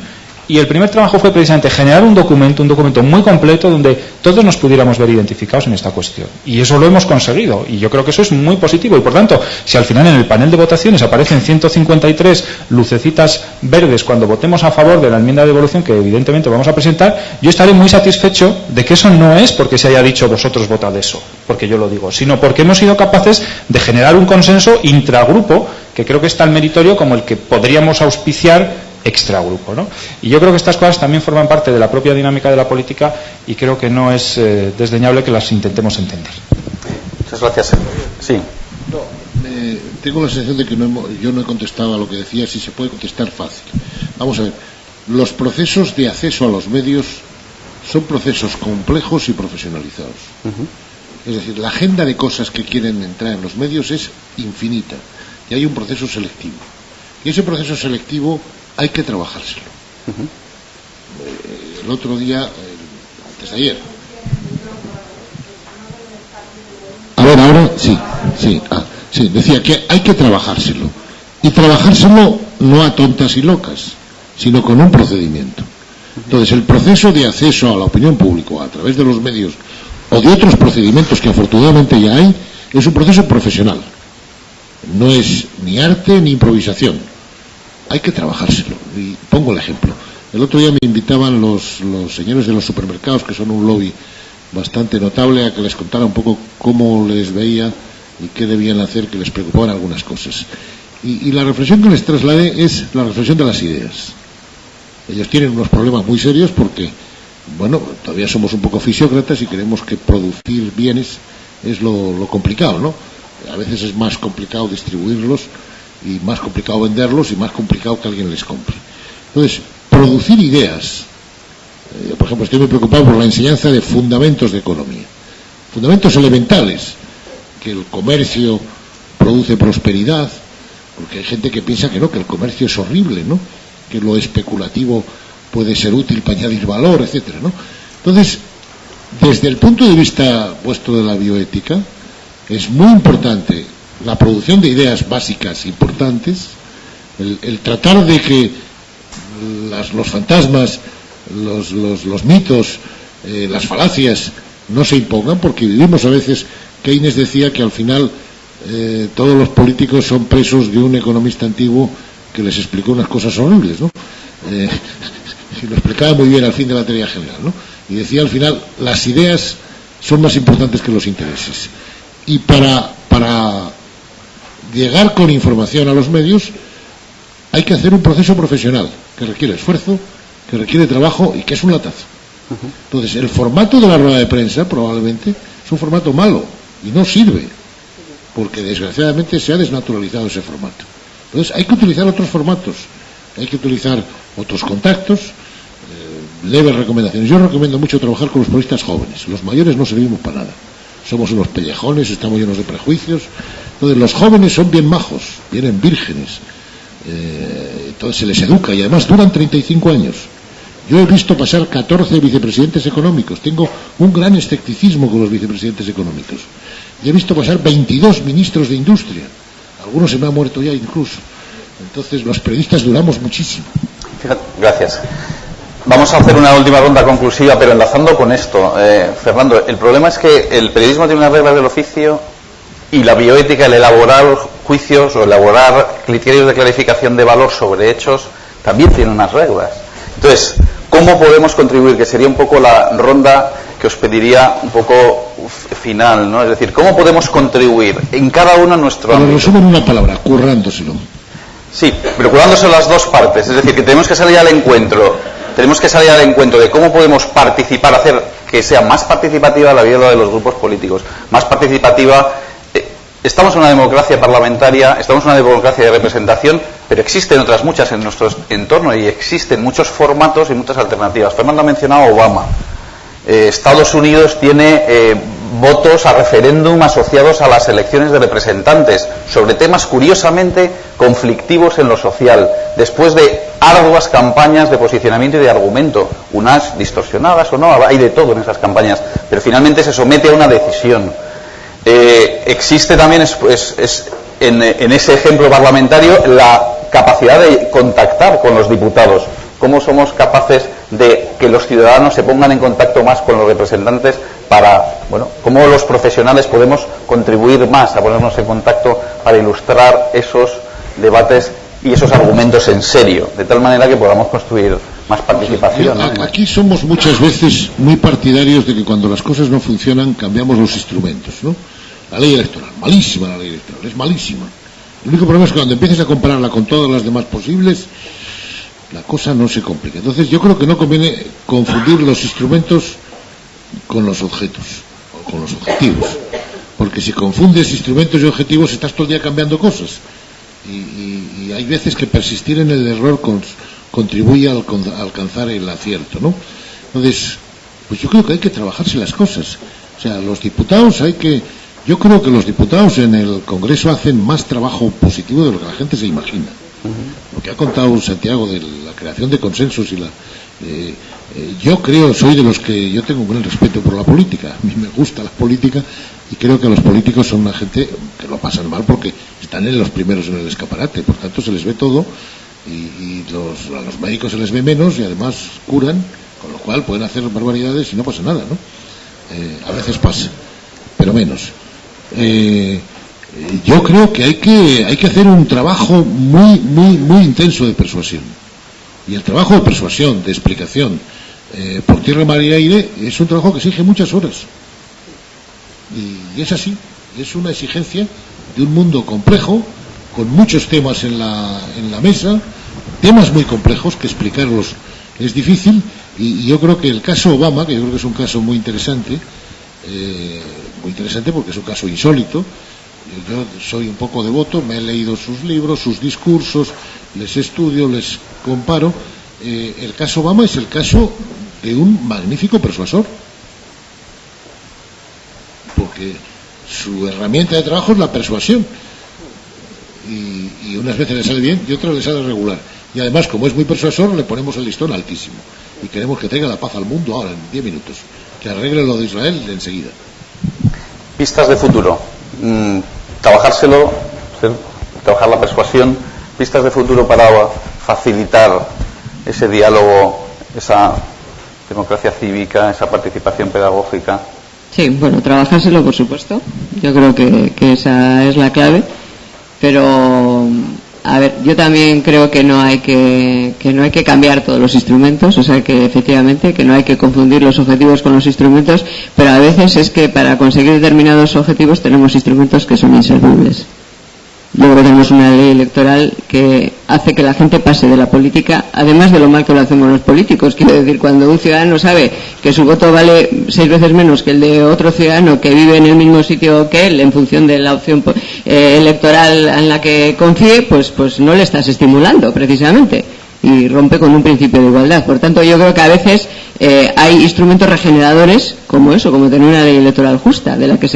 Y el primer trabajo fue precisamente generar un documento muy completo donde todos nos pudiéramos ver identificados en esta cuestión. Y eso lo hemos conseguido. Y yo creo que eso es muy positivo. Y por tanto, si al final en el panel de votaciones aparecen 153 lucecitas verdes cuando votemos a favor de la enmienda de devolución que evidentemente vamos a presentar, yo estaré muy satisfecho de que eso no es porque se haya dicho vosotros votad eso, porque yo lo digo, sino porque hemos sido capaces de generar un consenso intragrupo que creo que es tan meritorio como el que podríamos auspiciar extragrupo, ¿no? Y yo creo que estas cosas también forman parte de la propia dinámica de la política y creo que no es desdeñable que las intentemos entender. Muchas gracias. Sí. No, tengo la sensación de que yo no he contestado a lo que decía, si se puede contestar fácil. Vamos a ver, los procesos de acceso a los medios son procesos complejos y profesionalizados. Es decir, la agenda de cosas que quieren entrar en los medios es infinita y hay un proceso selectivo. Y ese proceso selectivo hay que trabajárselo. El otro día, antes de ayer. A ver, ahora sí, decía que hay que trabajárselo. Y trabajárselo no a tontas y locas, sino con un procedimiento. Entonces, el proceso de acceso a la opinión pública a través de los medios o de otros procedimientos que afortunadamente ya hay, es un proceso profesional. No es ni arte ni improvisación. Hay que trabajárselo. Y pongo el ejemplo. El otro día me invitaban los señores de los supermercados, que son un lobby bastante notable, a que les contara un poco cómo les veía y qué debían hacer, que les preocupaban algunas cosas. Y la reflexión que les trasladé es la reflexión de las ideas. Ellos tienen unos problemas muy serios porque, bueno, todavía somos un poco fisiócratas y creemos que producir bienes es lo complicado, ¿no? A veces es más complicado distribuirlos y más complicado venderlos y más complicado que alguien les compre. Entonces, producir ideas. Por ejemplo, estoy muy preocupado por la enseñanza de fundamentos de economía. Fundamentos elementales. Que el comercio produce prosperidad, porque hay gente que piensa que no, que el comercio es horrible, ¿no? Que lo especulativo puede ser útil para añadir valor, etcétera, ¿no? Entonces, desde el punto de vista vuestro de la bioética, es muy importante la producción de ideas básicas importantes, el tratar de que los fantasmas, los mitos, las falacias no se impongan, porque vivimos a veces. Keynes decía que al final todos los políticos son presos de un economista antiguo que les explicó unas cosas horribles, ¿no? Lo explicaba muy bien al fin de la teoría general, ¿no? Y decía al final, las ideas son más importantes que los intereses. Y para llegar con información a los medios hay que hacer un proceso profesional que requiere esfuerzo, que requiere trabajo y que es un latazo. Entonces, el formato de la rueda de prensa probablemente es un formato malo y no sirve, porque desgraciadamente se ha desnaturalizado ese formato. Entonces hay que utilizar otros formatos, hay que utilizar otros contactos, leves recomendaciones. Yo recomiendo mucho trabajar con los periodistas jóvenes. Los mayores no servimos para nada, somos unos pellejones, estamos llenos de prejuicios. Entonces los jóvenes son bien majos, vienen vírgenes, entonces se les educa y además duran 35 años. Yo he visto pasar 14 vicepresidentes económicos. Tengo un gran escepticismo con los vicepresidentes económicos. Y he visto pasar 22 ministros de industria. Algunos se me han muerto ya incluso. Entonces los periodistas duramos muchísimo. Fíjate, gracias. Vamos a hacer una última ronda conclusiva, pero enlazando con esto. Fernando, el problema es que el periodismo tiene unas reglas del oficio y la bioética, el elaborar juicios o elaborar criterios de clarificación de valor sobre hechos, también tiene unas reglas. Entonces, ¿cómo podemos contribuir? Que sería un poco la ronda que os pediría un poco final, ¿no? Es decir, ¿cómo podemos contribuir en cada uno en nuestro ámbito? Lo resumo en una palabra, currándoselo. Sí, pero currándoselo las dos partes. Es decir, que tenemos que salir al encuentro. Tenemos que salir al encuentro de cómo podemos participar, hacer que sea más participativa la vida de los grupos políticos, más participativa. Estamos en una democracia parlamentaria, estamos en una democracia de representación, pero existen otras muchas en nuestro entorno y existen muchos formatos y muchas alternativas. Fernando ha mencionado Obama. Estados Unidos tiene votos a referéndum asociados a las elecciones de representantes sobre temas curiosamente conflictivos en lo social, después de arduas campañas de posicionamiento y de argumento, unas distorsionadas o no, hay de todo en esas campañas, pero finalmente se somete a una decisión. Existe también en ese ejemplo parlamentario la capacidad de contactar con los diputados. ¿Cómo somos capaces de que los ciudadanos se pongan en contacto más con los representantes para, bueno, cómo los profesionales podemos contribuir más a ponernos en contacto para ilustrar esos debates y esos argumentos en serio, de tal manera que podamos construir más participación? Aquí somos muchas veces muy partidarios de que cuando las cosas no funcionan cambiamos los instrumentos, ¿no? La ley electoral, malísima la ley electoral, es malísima. El único problema es que cuando empieces a compararla con todas las demás posibles, la cosa no se complica. Entonces yo creo que no conviene confundir los instrumentos con los objetos o con los objetivos, porque si confundes instrumentos y objetivos estás todo el día cambiando cosas y hay veces que persistir en el error contribuye a alcanzar el acierto, ¿no? Entonces, pues yo creo que hay que trabajarse las cosas. O sea, los diputados yo creo que los diputados en el Congreso hacen más trabajo positivo de lo que la gente se imagina. Lo que ha contado Santiago de la creación de consensos y yo soy de los que yo tengo un gran respeto por la política. A mí me gusta la política y creo que los políticos son una gente que lo pasan mal porque están en los primeros en el escaparate, por tanto se les ve todo y a los médicos se les ve menos y además curan, con lo cual pueden hacer barbaridades y no pasa nada, ¿no? A veces pasa, pero menos. Yo creo que hay que hacer un trabajo muy intenso de persuasión, y el trabajo de persuasión, de explicación por tierra, mar y aire es un trabajo que exige muchas horas y es así, es una exigencia de un mundo complejo con muchos temas en la mesa, temas muy complejos que explicarlos es difícil, y yo creo que el caso Obama, que yo creo que es un caso muy interesante porque es un caso insólito. Yo soy un poco devoto, me he leído sus libros, sus discursos, les estudio, les comparo. El caso Obama es el caso de un magnífico persuasor, porque su herramienta de trabajo es la persuasión, y unas veces le sale bien y otras le sale regular, y además, como es muy persuasor, le ponemos el listón altísimo y queremos que traiga la paz al mundo ahora, en 10 minutos, que arregle lo de Israel de enseguida. Pistas de futuro, trabajárselo, trabajar la persuasión, pistas de futuro para facilitar ese diálogo, esa democracia cívica, esa participación pedagógica. Sí, bueno, trabajárselo, por supuesto. Yo creo que esa es la clave. Pero, a ver, yo también creo que no hay que cambiar todos los instrumentos. O sea, que efectivamente que no hay que confundir los objetivos con los instrumentos. Pero a veces es que para conseguir determinados objetivos tenemos instrumentos que son inservibles. Luego tenemos una ley electoral que hace que la gente pase de la política, además de lo mal que lo hacemos los políticos. Quiero decir, cuando un ciudadano sabe que su voto vale 6 veces menos que el de otro ciudadano que vive en el mismo sitio que él, en función de la opción electoral en la que confíe, pues no le estás estimulando, precisamente, y rompe con un principio de igualdad. Por tanto, yo creo que a veces hay instrumentos regeneradores como eso, como tener una ley electoral justa, de la que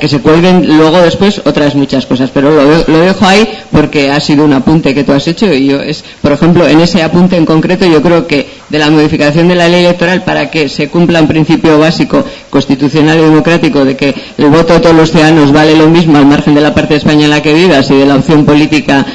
se cuelguen luego después otras muchas cosas. Pero lo dejo ahí porque ha sido un apunte que tú has hecho, y por ejemplo, en ese apunte en concreto, yo creo que de la modificación de la ley electoral para que se cumpla un principio básico constitucional y democrático de que el voto de todos los ciudadanos vale lo mismo al margen de la parte de España en la que vivas y de la opción política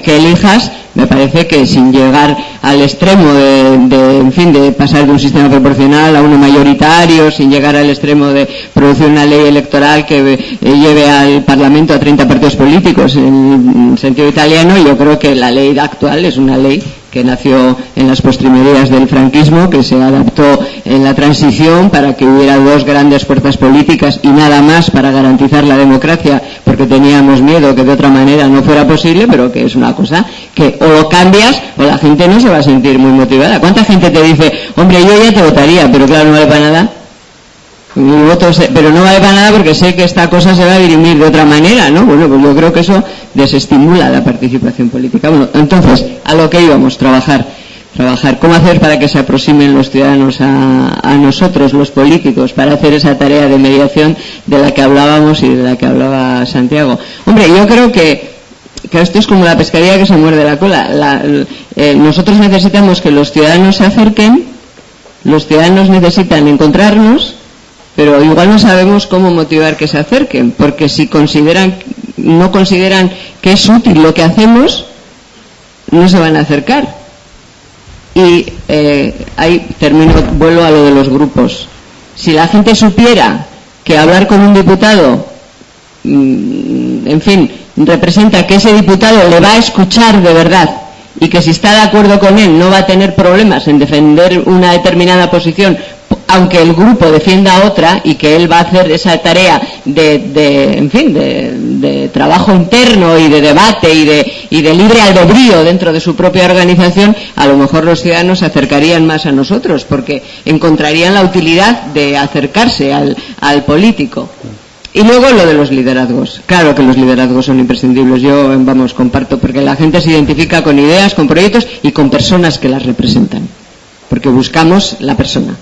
que elijas, me parece que sin llegar al extremo de pasar de un sistema proporcional a uno mayoritario, sin llegar al extremo de producir una ley electoral que lleve al Parlamento a 30 partidos políticos en sentido italiano, yo creo que la ley actual es una ley que nació en las postrimerías del franquismo, que se adaptó en la transición para que hubiera 2 grandes fuerzas políticas y nada más para garantizar la democracia, porque teníamos miedo que de otra manera no fuera posible, pero que es una cosa que o lo cambias o la gente no se va a sentir muy motivada. ¿Cuánta gente te dice, hombre, yo ya te votaría, pero claro, no vale para nada? Mi voto pero no vale para nada porque sé que esta cosa se va a dirimir de otra manera, ¿no? Bueno, pues yo creo que eso desestimula la participación política. Bueno, entonces, a lo que íbamos, trabajar. ¿Cómo hacer para que se aproximen los ciudadanos a nosotros, los políticos, para hacer esa tarea de mediación de la que hablábamos y de la que hablaba Santiago? Hombre, yo creo que esto es como la pescadilla que se muerde la cola. Nosotros necesitamos que los ciudadanos se acerquen, los ciudadanos necesitan encontrarnos, pero igual no sabemos cómo motivar que se acerquen, porque si no consideran que es útil lo que hacemos, no se van a acercar. Y ahí vuelvo a lo de los grupos. Si la gente supiera que hablar con un diputado, en fin, representa que ese diputado le va a escuchar de verdad, y que si está de acuerdo con él no va a tener problemas en defender una determinada posición, aunque el grupo defienda otra, y que él va a hacer esa tarea de trabajo interno y de debate y de libre albedrío dentro de su propia organización, a lo mejor los ciudadanos se acercarían más a nosotros, porque encontrarían la utilidad de acercarse al político. Y luego lo de los liderazgos. Claro que los liderazgos son imprescindibles. Yo, comparto, porque la gente se identifica con ideas, con proyectos y con personas que las representan. Porque buscamos la persona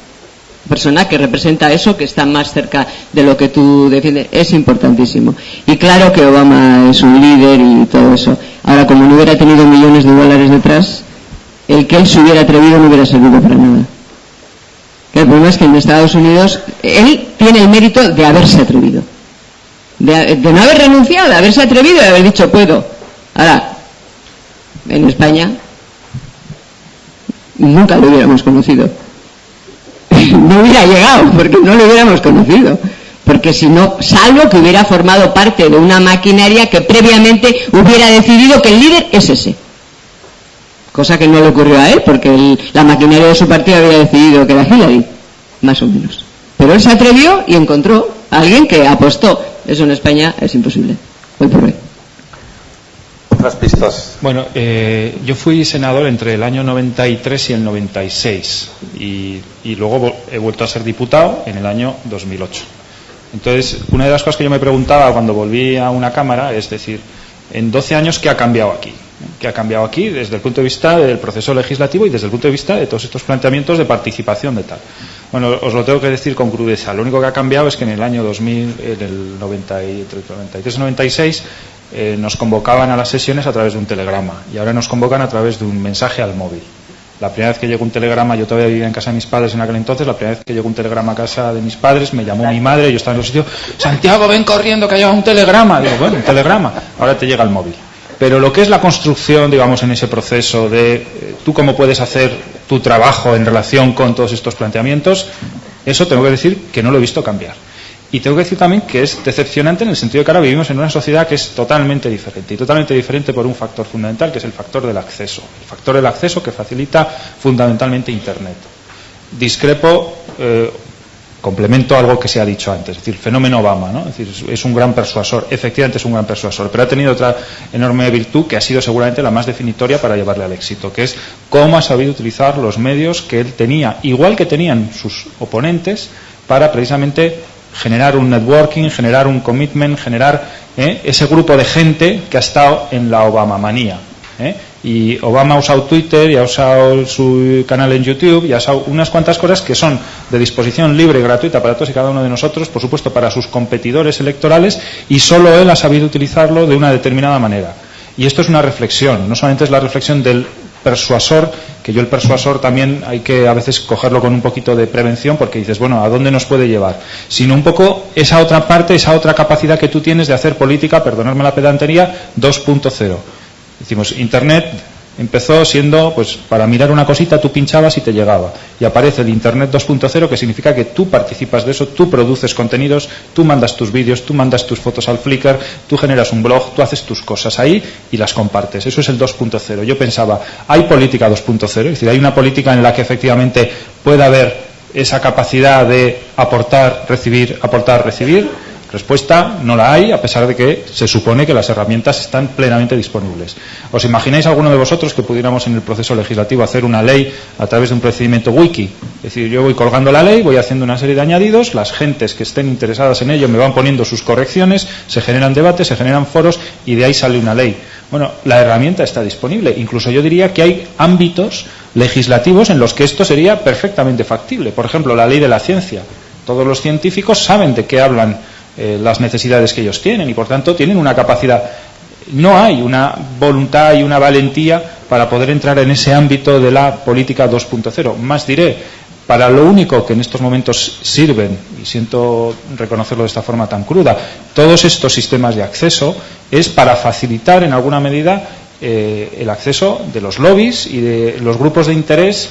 que representa eso, que está más cerca de lo que tú defiendes. Es importantísimo. Y claro que Obama es un líder y todo eso. Ahora, como no hubiera tenido millones de dólares detrás, el que él se hubiera atrevido no hubiera servido para nada. El problema es que en Estados Unidos él tiene el mérito de haberse atrevido, de no haber renunciado, de haberse atrevido y de haber dicho puedo. Ahora, en España nunca lo hubiéramos conocido. No hubiera llegado porque no lo hubiéramos conocido, porque si no, salvo que hubiera formado parte de una maquinaria que previamente hubiera decidido que el líder es ese, cosa que no le ocurrió a él, porque la maquinaria de su partido había decidido que era Hillary, más o menos, pero él se atrevió y encontró a alguien que apostó. Eso en España es imposible, hoy por hoy. otras pistas. Bueno, yo fui senador entre el año 93 y el 96 y luego he vuelto a ser diputado en el año 2008. Entonces, una de las cosas que yo me preguntaba cuando volví a una Cámara es decir, en 12 años, ¿qué ha cambiado aquí? ¿Qué ha cambiado aquí desde el punto de vista del proceso legislativo y desde el punto de vista de todos estos planteamientos de participación de tal? Bueno, os lo tengo que decir con crudeza. Lo único que ha cambiado es que en el año 2000, en el 93 o 96, nos convocaban a las sesiones a través de un telegrama y ahora nos convocan a través de un mensaje al móvil. La primera vez que llegó un telegrama, yo todavía vivía en casa de mis padres en aquel entonces, la primera vez que llegó un telegrama a casa de mis padres, me llamó mi madre, yo estaba en el sitio, Santiago, ven corriendo que ha llegado un telegrama. Digo, bueno, un telegrama, ahora te llega el móvil. Pero lo que es la construcción, digamos, en ese proceso de tú cómo puedes hacer tu trabajo en relación con todos estos planteamientos, eso tengo que decir que no lo he visto cambiar. Y tengo que decir también que es decepcionante en el sentido de que ahora vivimos en una sociedad que es totalmente diferente. Y totalmente diferente por un factor fundamental, que es el factor del acceso. El factor del acceso que facilita fundamentalmente Internet. Discrepo, complemento algo que se ha dicho antes. Es decir, el fenómeno Obama, ¿no? Es decir, es un gran persuasor. Efectivamente es un gran persuasor. Pero ha tenido otra enorme virtud que ha sido seguramente la más definitoria para llevarle al éxito, que es cómo ha sabido utilizar los medios que él tenía, igual que tenían sus oponentes, para precisamente generar un networking, generar un commitment, generar ese grupo de gente que ha estado en la Obama-manía. Y Obama ha usado Twitter y ha usado su canal en YouTube y ha usado unas cuantas cosas que son de disposición libre y gratuita para todos y cada uno de nosotros, por supuesto para sus competidores electorales, y solo él ha sabido utilizarlo de una determinada manera. Y esto es una reflexión, no solamente es la reflexión del persuasor, que yo el persuasor también hay que a veces cogerlo con un poquito de prevención porque dices, bueno, ¿a dónde nos puede llevar? Sino un poco esa otra parte, esa otra capacidad que tú tienes de hacer política, perdonadme la pedantería, 2.0. Decimos, Internet empezó siendo, pues, para mirar una cosita tú pinchabas y te llegaba. Y aparece el Internet 2.0, que significa que tú participas de eso, tú produces contenidos, tú mandas tus vídeos, tú mandas tus fotos al Flickr, tú generas un blog, tú haces tus cosas ahí y las compartes. Eso es el 2.0. Yo pensaba, ¿hay política 2.0? Es decir, ¿hay una política en la que efectivamente pueda haber esa capacidad de aportar, recibir, aportar, recibir? Respuesta, no la hay, a pesar de que se supone que las herramientas están plenamente disponibles. ¿Os imagináis alguno de vosotros que pudiéramos en el proceso legislativo hacer una ley a través de un procedimiento wiki? Es decir, yo voy colgando la ley, voy haciendo una serie de añadidos, las gentes que estén interesadas en ello me van poniendo sus correcciones, se generan debates, se generan foros y de ahí sale una ley. Bueno, la herramienta está disponible. Incluso yo diría que hay ámbitos legislativos en los que esto sería perfectamente factible. Por ejemplo, la ley de la ciencia. Todos los científicos saben de qué hablan las necesidades que ellos tienen y por tanto tienen una capacidad. No hay una voluntad y una valentía para poder entrar en ese ámbito de la política 2.0. Más diré, para lo único que en estos momentos sirven, y siento reconocerlo de esta forma tan cruda, todos estos sistemas de acceso es para facilitar en alguna medida el acceso de los lobbies y de los grupos de interés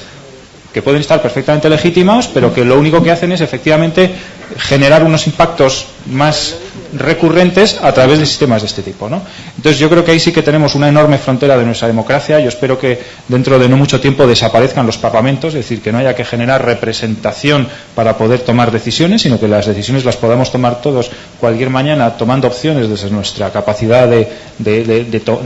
que pueden estar perfectamente legítimos, pero que lo único que hacen es efectivamente generar unos impactos más recurrentes a través de sistemas de este tipo, ¿no? Entonces yo creo que ahí sí que tenemos una enorme frontera de nuestra democracia. Yo espero que dentro de no mucho tiempo desaparezcan los parlamentos, es decir, que no haya que generar representación para poder tomar decisiones, sino que las decisiones las podamos tomar todos cualquier mañana tomando opciones desde nuestra capacidad de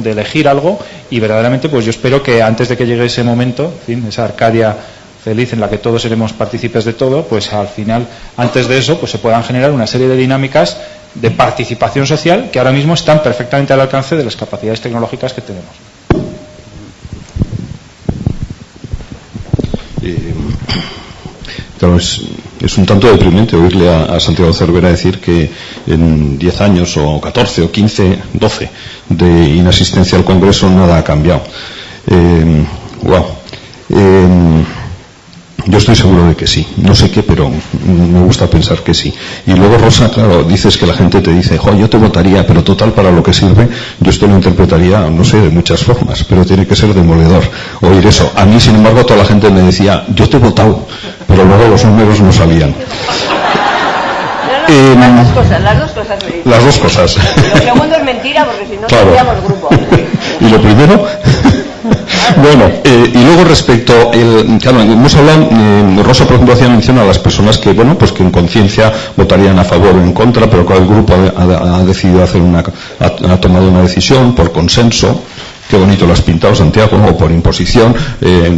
elegir algo. Y verdaderamente pues yo espero que antes de que llegue ese momento, en fin, esa Arcadia feliz en la que todos seremos partícipes de todo, pues al final, antes de eso, pues se puedan generar una serie de dinámicas de participación social que ahora mismo están perfectamente al alcance de las capacidades tecnológicas que tenemos. Claro, es un tanto deprimente oírle a Santiago Cervera decir que en 10 años o 14 o 15, 12 de inasistencia al Congreso nada ha cambiado. Yo estoy seguro de que sí. No sé qué, pero me gusta pensar que sí. Y luego, Rosa, claro, dices que la gente te dice, yo te votaría, pero total, para lo que sirve, yo esto lo interpretaría, no sé, de muchas formas, pero tiene que ser demoledor oír eso. A mí, sin embargo, toda la gente me decía, yo te he votado, pero luego los números no salían. Las dos cosas. Las dos cosas. Lo segundo es mentira, porque si no claro. tendríamos grupo. ¿Y lo primero? Bueno, y luego respecto, claro, hemos hablado, Rosa por ejemplo hacía mención a las personas que, bueno, pues que en conciencia votarían a favor o en contra, pero que el grupo ha decidido hacer ha tomado una decisión por consenso. qué bonito lo has pintado, Santiago, o por imposición.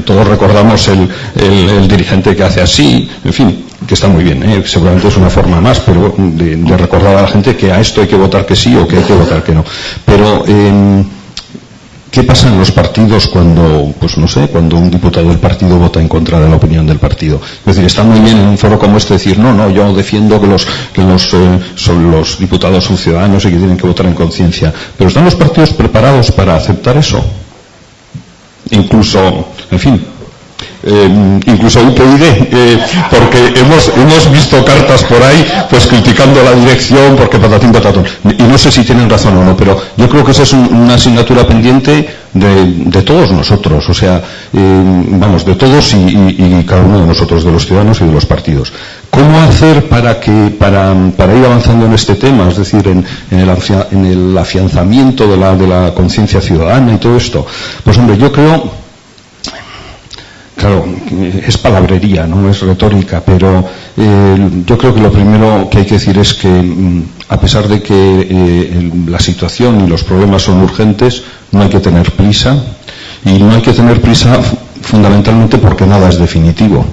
Todos recordamos el dirigente que hace así, en fin, que está muy bien, seguramente es una forma más, pero de recordar a la gente que a esto hay que votar que sí o que hay que votar que no. Pero ¿qué pasa en los partidos cuando, pues no sé, cuando un diputado del partido vota en contra de la opinión del partido? Es decir, está muy bien en un foro como este decir, no, yo defiendo son los diputados son ciudadanos y que tienen que votar en conciencia. Pero ¿están los partidos preparados para aceptar eso? Incluso, en fin, incluso UPyD, porque hemos visto cartas por ahí pues criticando la dirección porque patatín patatón, y no sé si tienen razón o no, pero yo creo que esa es una asignatura pendiente de todos nosotros, o sea, de todos y cada uno de nosotros, de los ciudadanos y de los partidos. ¿Cómo hacer para ir avanzando en este tema? Es decir, en el afianzamiento de la conciencia ciudadana y todo esto. Pues hombre, yo creo, claro, es palabrería, no es retórica, pero yo creo que lo primero que hay que decir es que a pesar de que la situación y los problemas son urgentes, no hay que tener prisa, y no hay que tener prisa fundamentalmente porque nada es definitivo.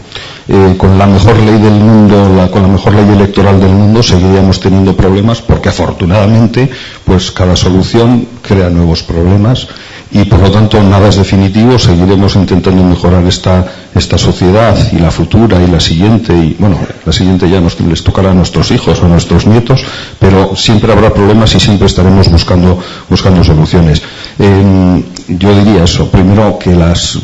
Con la mejor ley del mundo, con la mejor ley electoral del mundo, seguiríamos teniendo problemas porque afortunadamente pues cada solución crea nuevos problemas. Y por lo tanto nada es definitivo, seguiremos intentando mejorar esta sociedad y la futura y la siguiente, y bueno, la siguiente ya les tocará a nuestros hijos o a nuestros nietos, pero siempre habrá problemas y siempre estaremos buscando soluciones. Yo diría eso, primero que las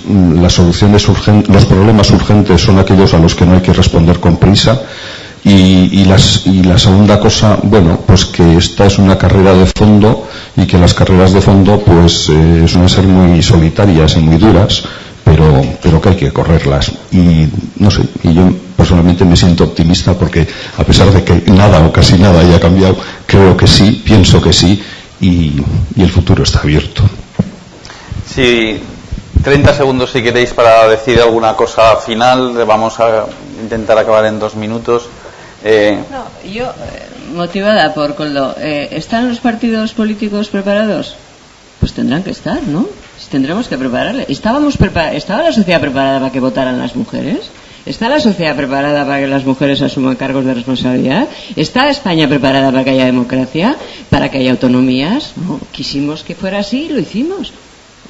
soluciones urgentes, los problemas urgentes son aquellos a los que no hay que responder con prisa. Y la segunda cosa, bueno, pues que esta es una carrera de fondo y que las carreras de fondo pues suelen ser muy solitarias y muy duras, pero que hay que correrlas. Y no sé, y yo personalmente me siento optimista porque a pesar de que nada o casi nada haya cambiado, creo que sí, pienso que sí, y el futuro está abierto. Sí, 30 segundos si queréis para decir alguna cosa final. Vamos a intentar acabar en 2 minutos. No, yo, motivada por Koldo, ¿están los partidos políticos preparados? Pues tendrán que estar, ¿no? Tendremos que prepararle. ¿Estaba la sociedad preparada para que votaran las mujeres? ¿Está la sociedad preparada para que las mujeres asuman cargos de responsabilidad? ¿Está España preparada para que haya democracia? ¿Para que haya autonomías? No, quisimos que fuera así y lo hicimos.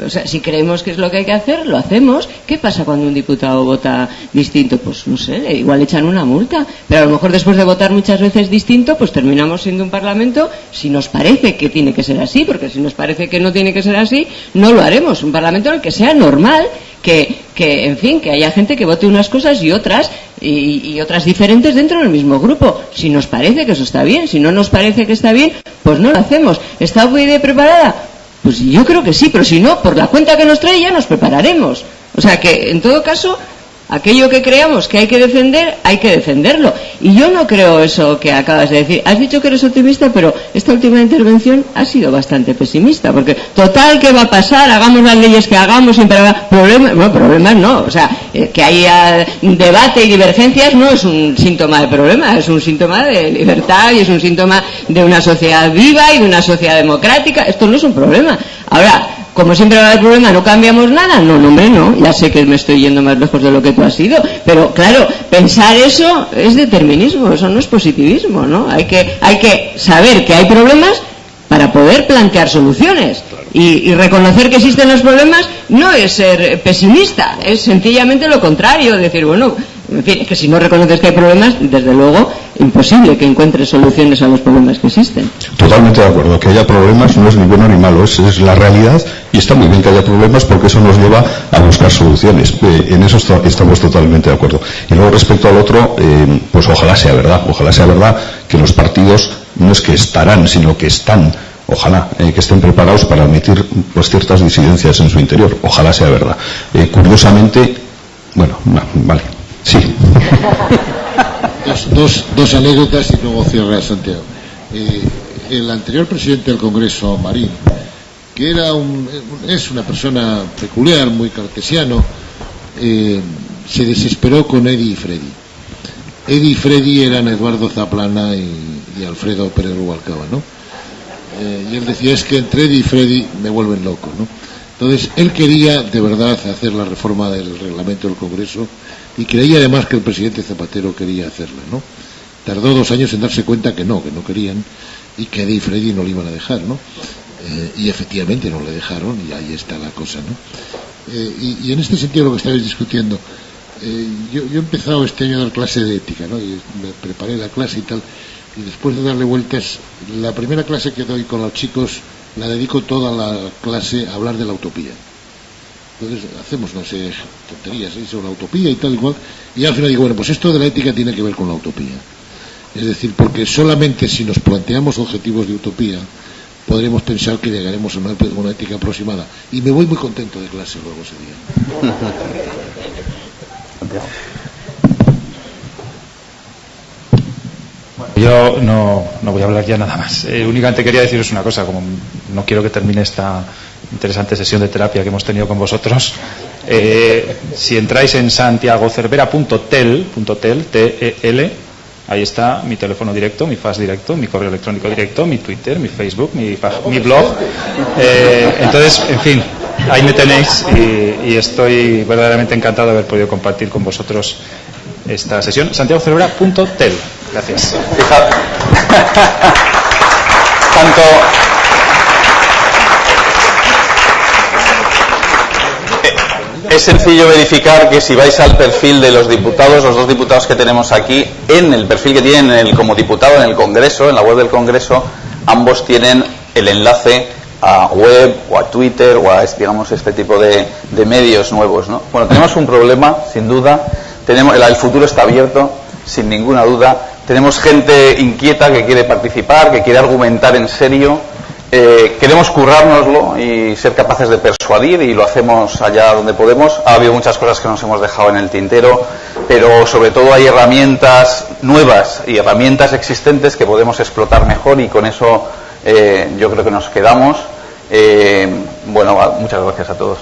O sea, si creemos que es lo que hay que hacer, lo hacemos. ¿Qué pasa cuando un diputado vota distinto? Pues no sé, igual echan una multa, pero a lo mejor después de votar muchas veces distinto, pues terminamos siendo un parlamento, si nos parece que tiene que ser así, porque si nos parece que no tiene que ser así, no lo haremos. Un parlamento en el que sea normal que en fin, que haya gente que vote unas cosas y otras, y otras diferentes dentro del mismo grupo. Si nos parece que eso está bien, si no nos parece que está bien, pues no lo hacemos. ¿Está UPyD preparada? Pues yo creo que sí, pero si no, por la cuenta que nos trae ya nos prepararemos. O sea que, en todo caso, aquello que creamos que hay que defender, hay que defenderlo. Y yo no creo eso que acabas de decir. Has dicho que eres optimista, pero esta última intervención ha sido bastante pesimista, porque total, ¿qué va a pasar? Hagamos las leyes que hagamos, siempre habrá problemas. No, problemas no. O sea, que haya debate y divergencias no es un síntoma de problema, es un síntoma de libertad y es un síntoma de una sociedad viva y de una sociedad democrática. Esto no es un problema. Ahora, como siempre va a haber problema, ¿no cambiamos nada? No, hombre, no. Ya sé que me estoy yendo más lejos de lo que tú has ido, pero claro, pensar eso es determinismo, eso no es positivismo, ¿no? Hay que saber que hay problemas para poder plantear soluciones. Y reconocer que existen los problemas no es ser pesimista, es sencillamente lo contrario, decir, bueno, en fin, es que si no reconoces que hay problemas, desde luego, imposible que encuentres soluciones a los problemas que existen. Totalmente de acuerdo, que haya problemas no es ni bueno ni malo, es la realidad, y está muy bien que haya problemas porque eso nos lleva a buscar soluciones. En eso estamos totalmente de acuerdo. Y luego respecto al otro, pues ojalá sea verdad que los partidos no es que estarán, sino que están. Ojalá que estén preparados para admitir pues ciertas disidencias en su interior. Ojalá sea verdad. Curiosamente, bueno, vale, sí. Dos anécdotas y luego cierra Santiago. El anterior presidente del Congreso, Marín, que es una persona peculiar, muy cartesiano, se desesperó con Eddie y Freddy. Eddie y Freddy eran Eduardo Zaplana y Alfredo Pérez Rubalcaba, ¿no? Y él decía, es que entre Eddie y Freddy me vuelven loco, ¿no? Entonces, él quería de verdad hacer la reforma del reglamento del Congreso y creía además que el presidente Zapatero quería hacerla, ¿no? Tardó 2 años en darse cuenta que no querían, y que Eddie y Freddy no le iban a dejar, ¿no? Y efectivamente no le dejaron, y ahí está la cosa, ¿no? Y en este sentido lo que estabais discutiendo, yo he empezado este año a dar clase de ética, ¿no? Y me preparé la clase y tal, y después de darle vueltas, la primera clase que doy con los chicos la dedico toda la clase a hablar de la utopía. Entonces hacemos, no sé, tonterías sobre la utopía y tal igual, y al final digo, bueno, pues esto de la ética tiene que ver con la utopía. Es decir, porque solamente si nos planteamos objetivos de utopía podremos pensar que llegaremos a una ética aproximada. Y me voy muy contento de clase luego ese día. Yo no voy a hablar ya nada más. Únicamente quería deciros una cosa, como no quiero que termine esta interesante sesión de terapia que hemos tenido con vosotros. Si entráis en santiagocervera.tel, T-E-L, ahí está mi teléfono directo, mi fax directo, mi correo electrónico directo, mi Twitter, mi Facebook, mi blog. Entonces, en fin, ahí me tenéis y estoy verdaderamente encantado de haber podido compartir con vosotros esta sesión. santiagocervera.tel. Gracias. Fijad. Tanto es sencillo verificar que si vais al perfil de los diputados, los 2 diputados que tenemos aquí, en el perfil que tienen como diputado en el Congreso, en la web del Congreso, ambos tienen el enlace a web o a Twitter o a, digamos, este tipo de medios nuevos, ¿no? Bueno, tenemos un problema, sin duda. El futuro está abierto, sin ninguna duda. Tenemos gente inquieta que quiere participar, que quiere argumentar en serio. Queremos currárnoslo y ser capaces de persuadir, y lo hacemos allá donde podemos. Ha habido muchas cosas que nos hemos dejado en el tintero, pero sobre todo hay herramientas nuevas y herramientas existentes que podemos explotar mejor, y con eso yo creo que nos quedamos. Bueno, muchas gracias a todos.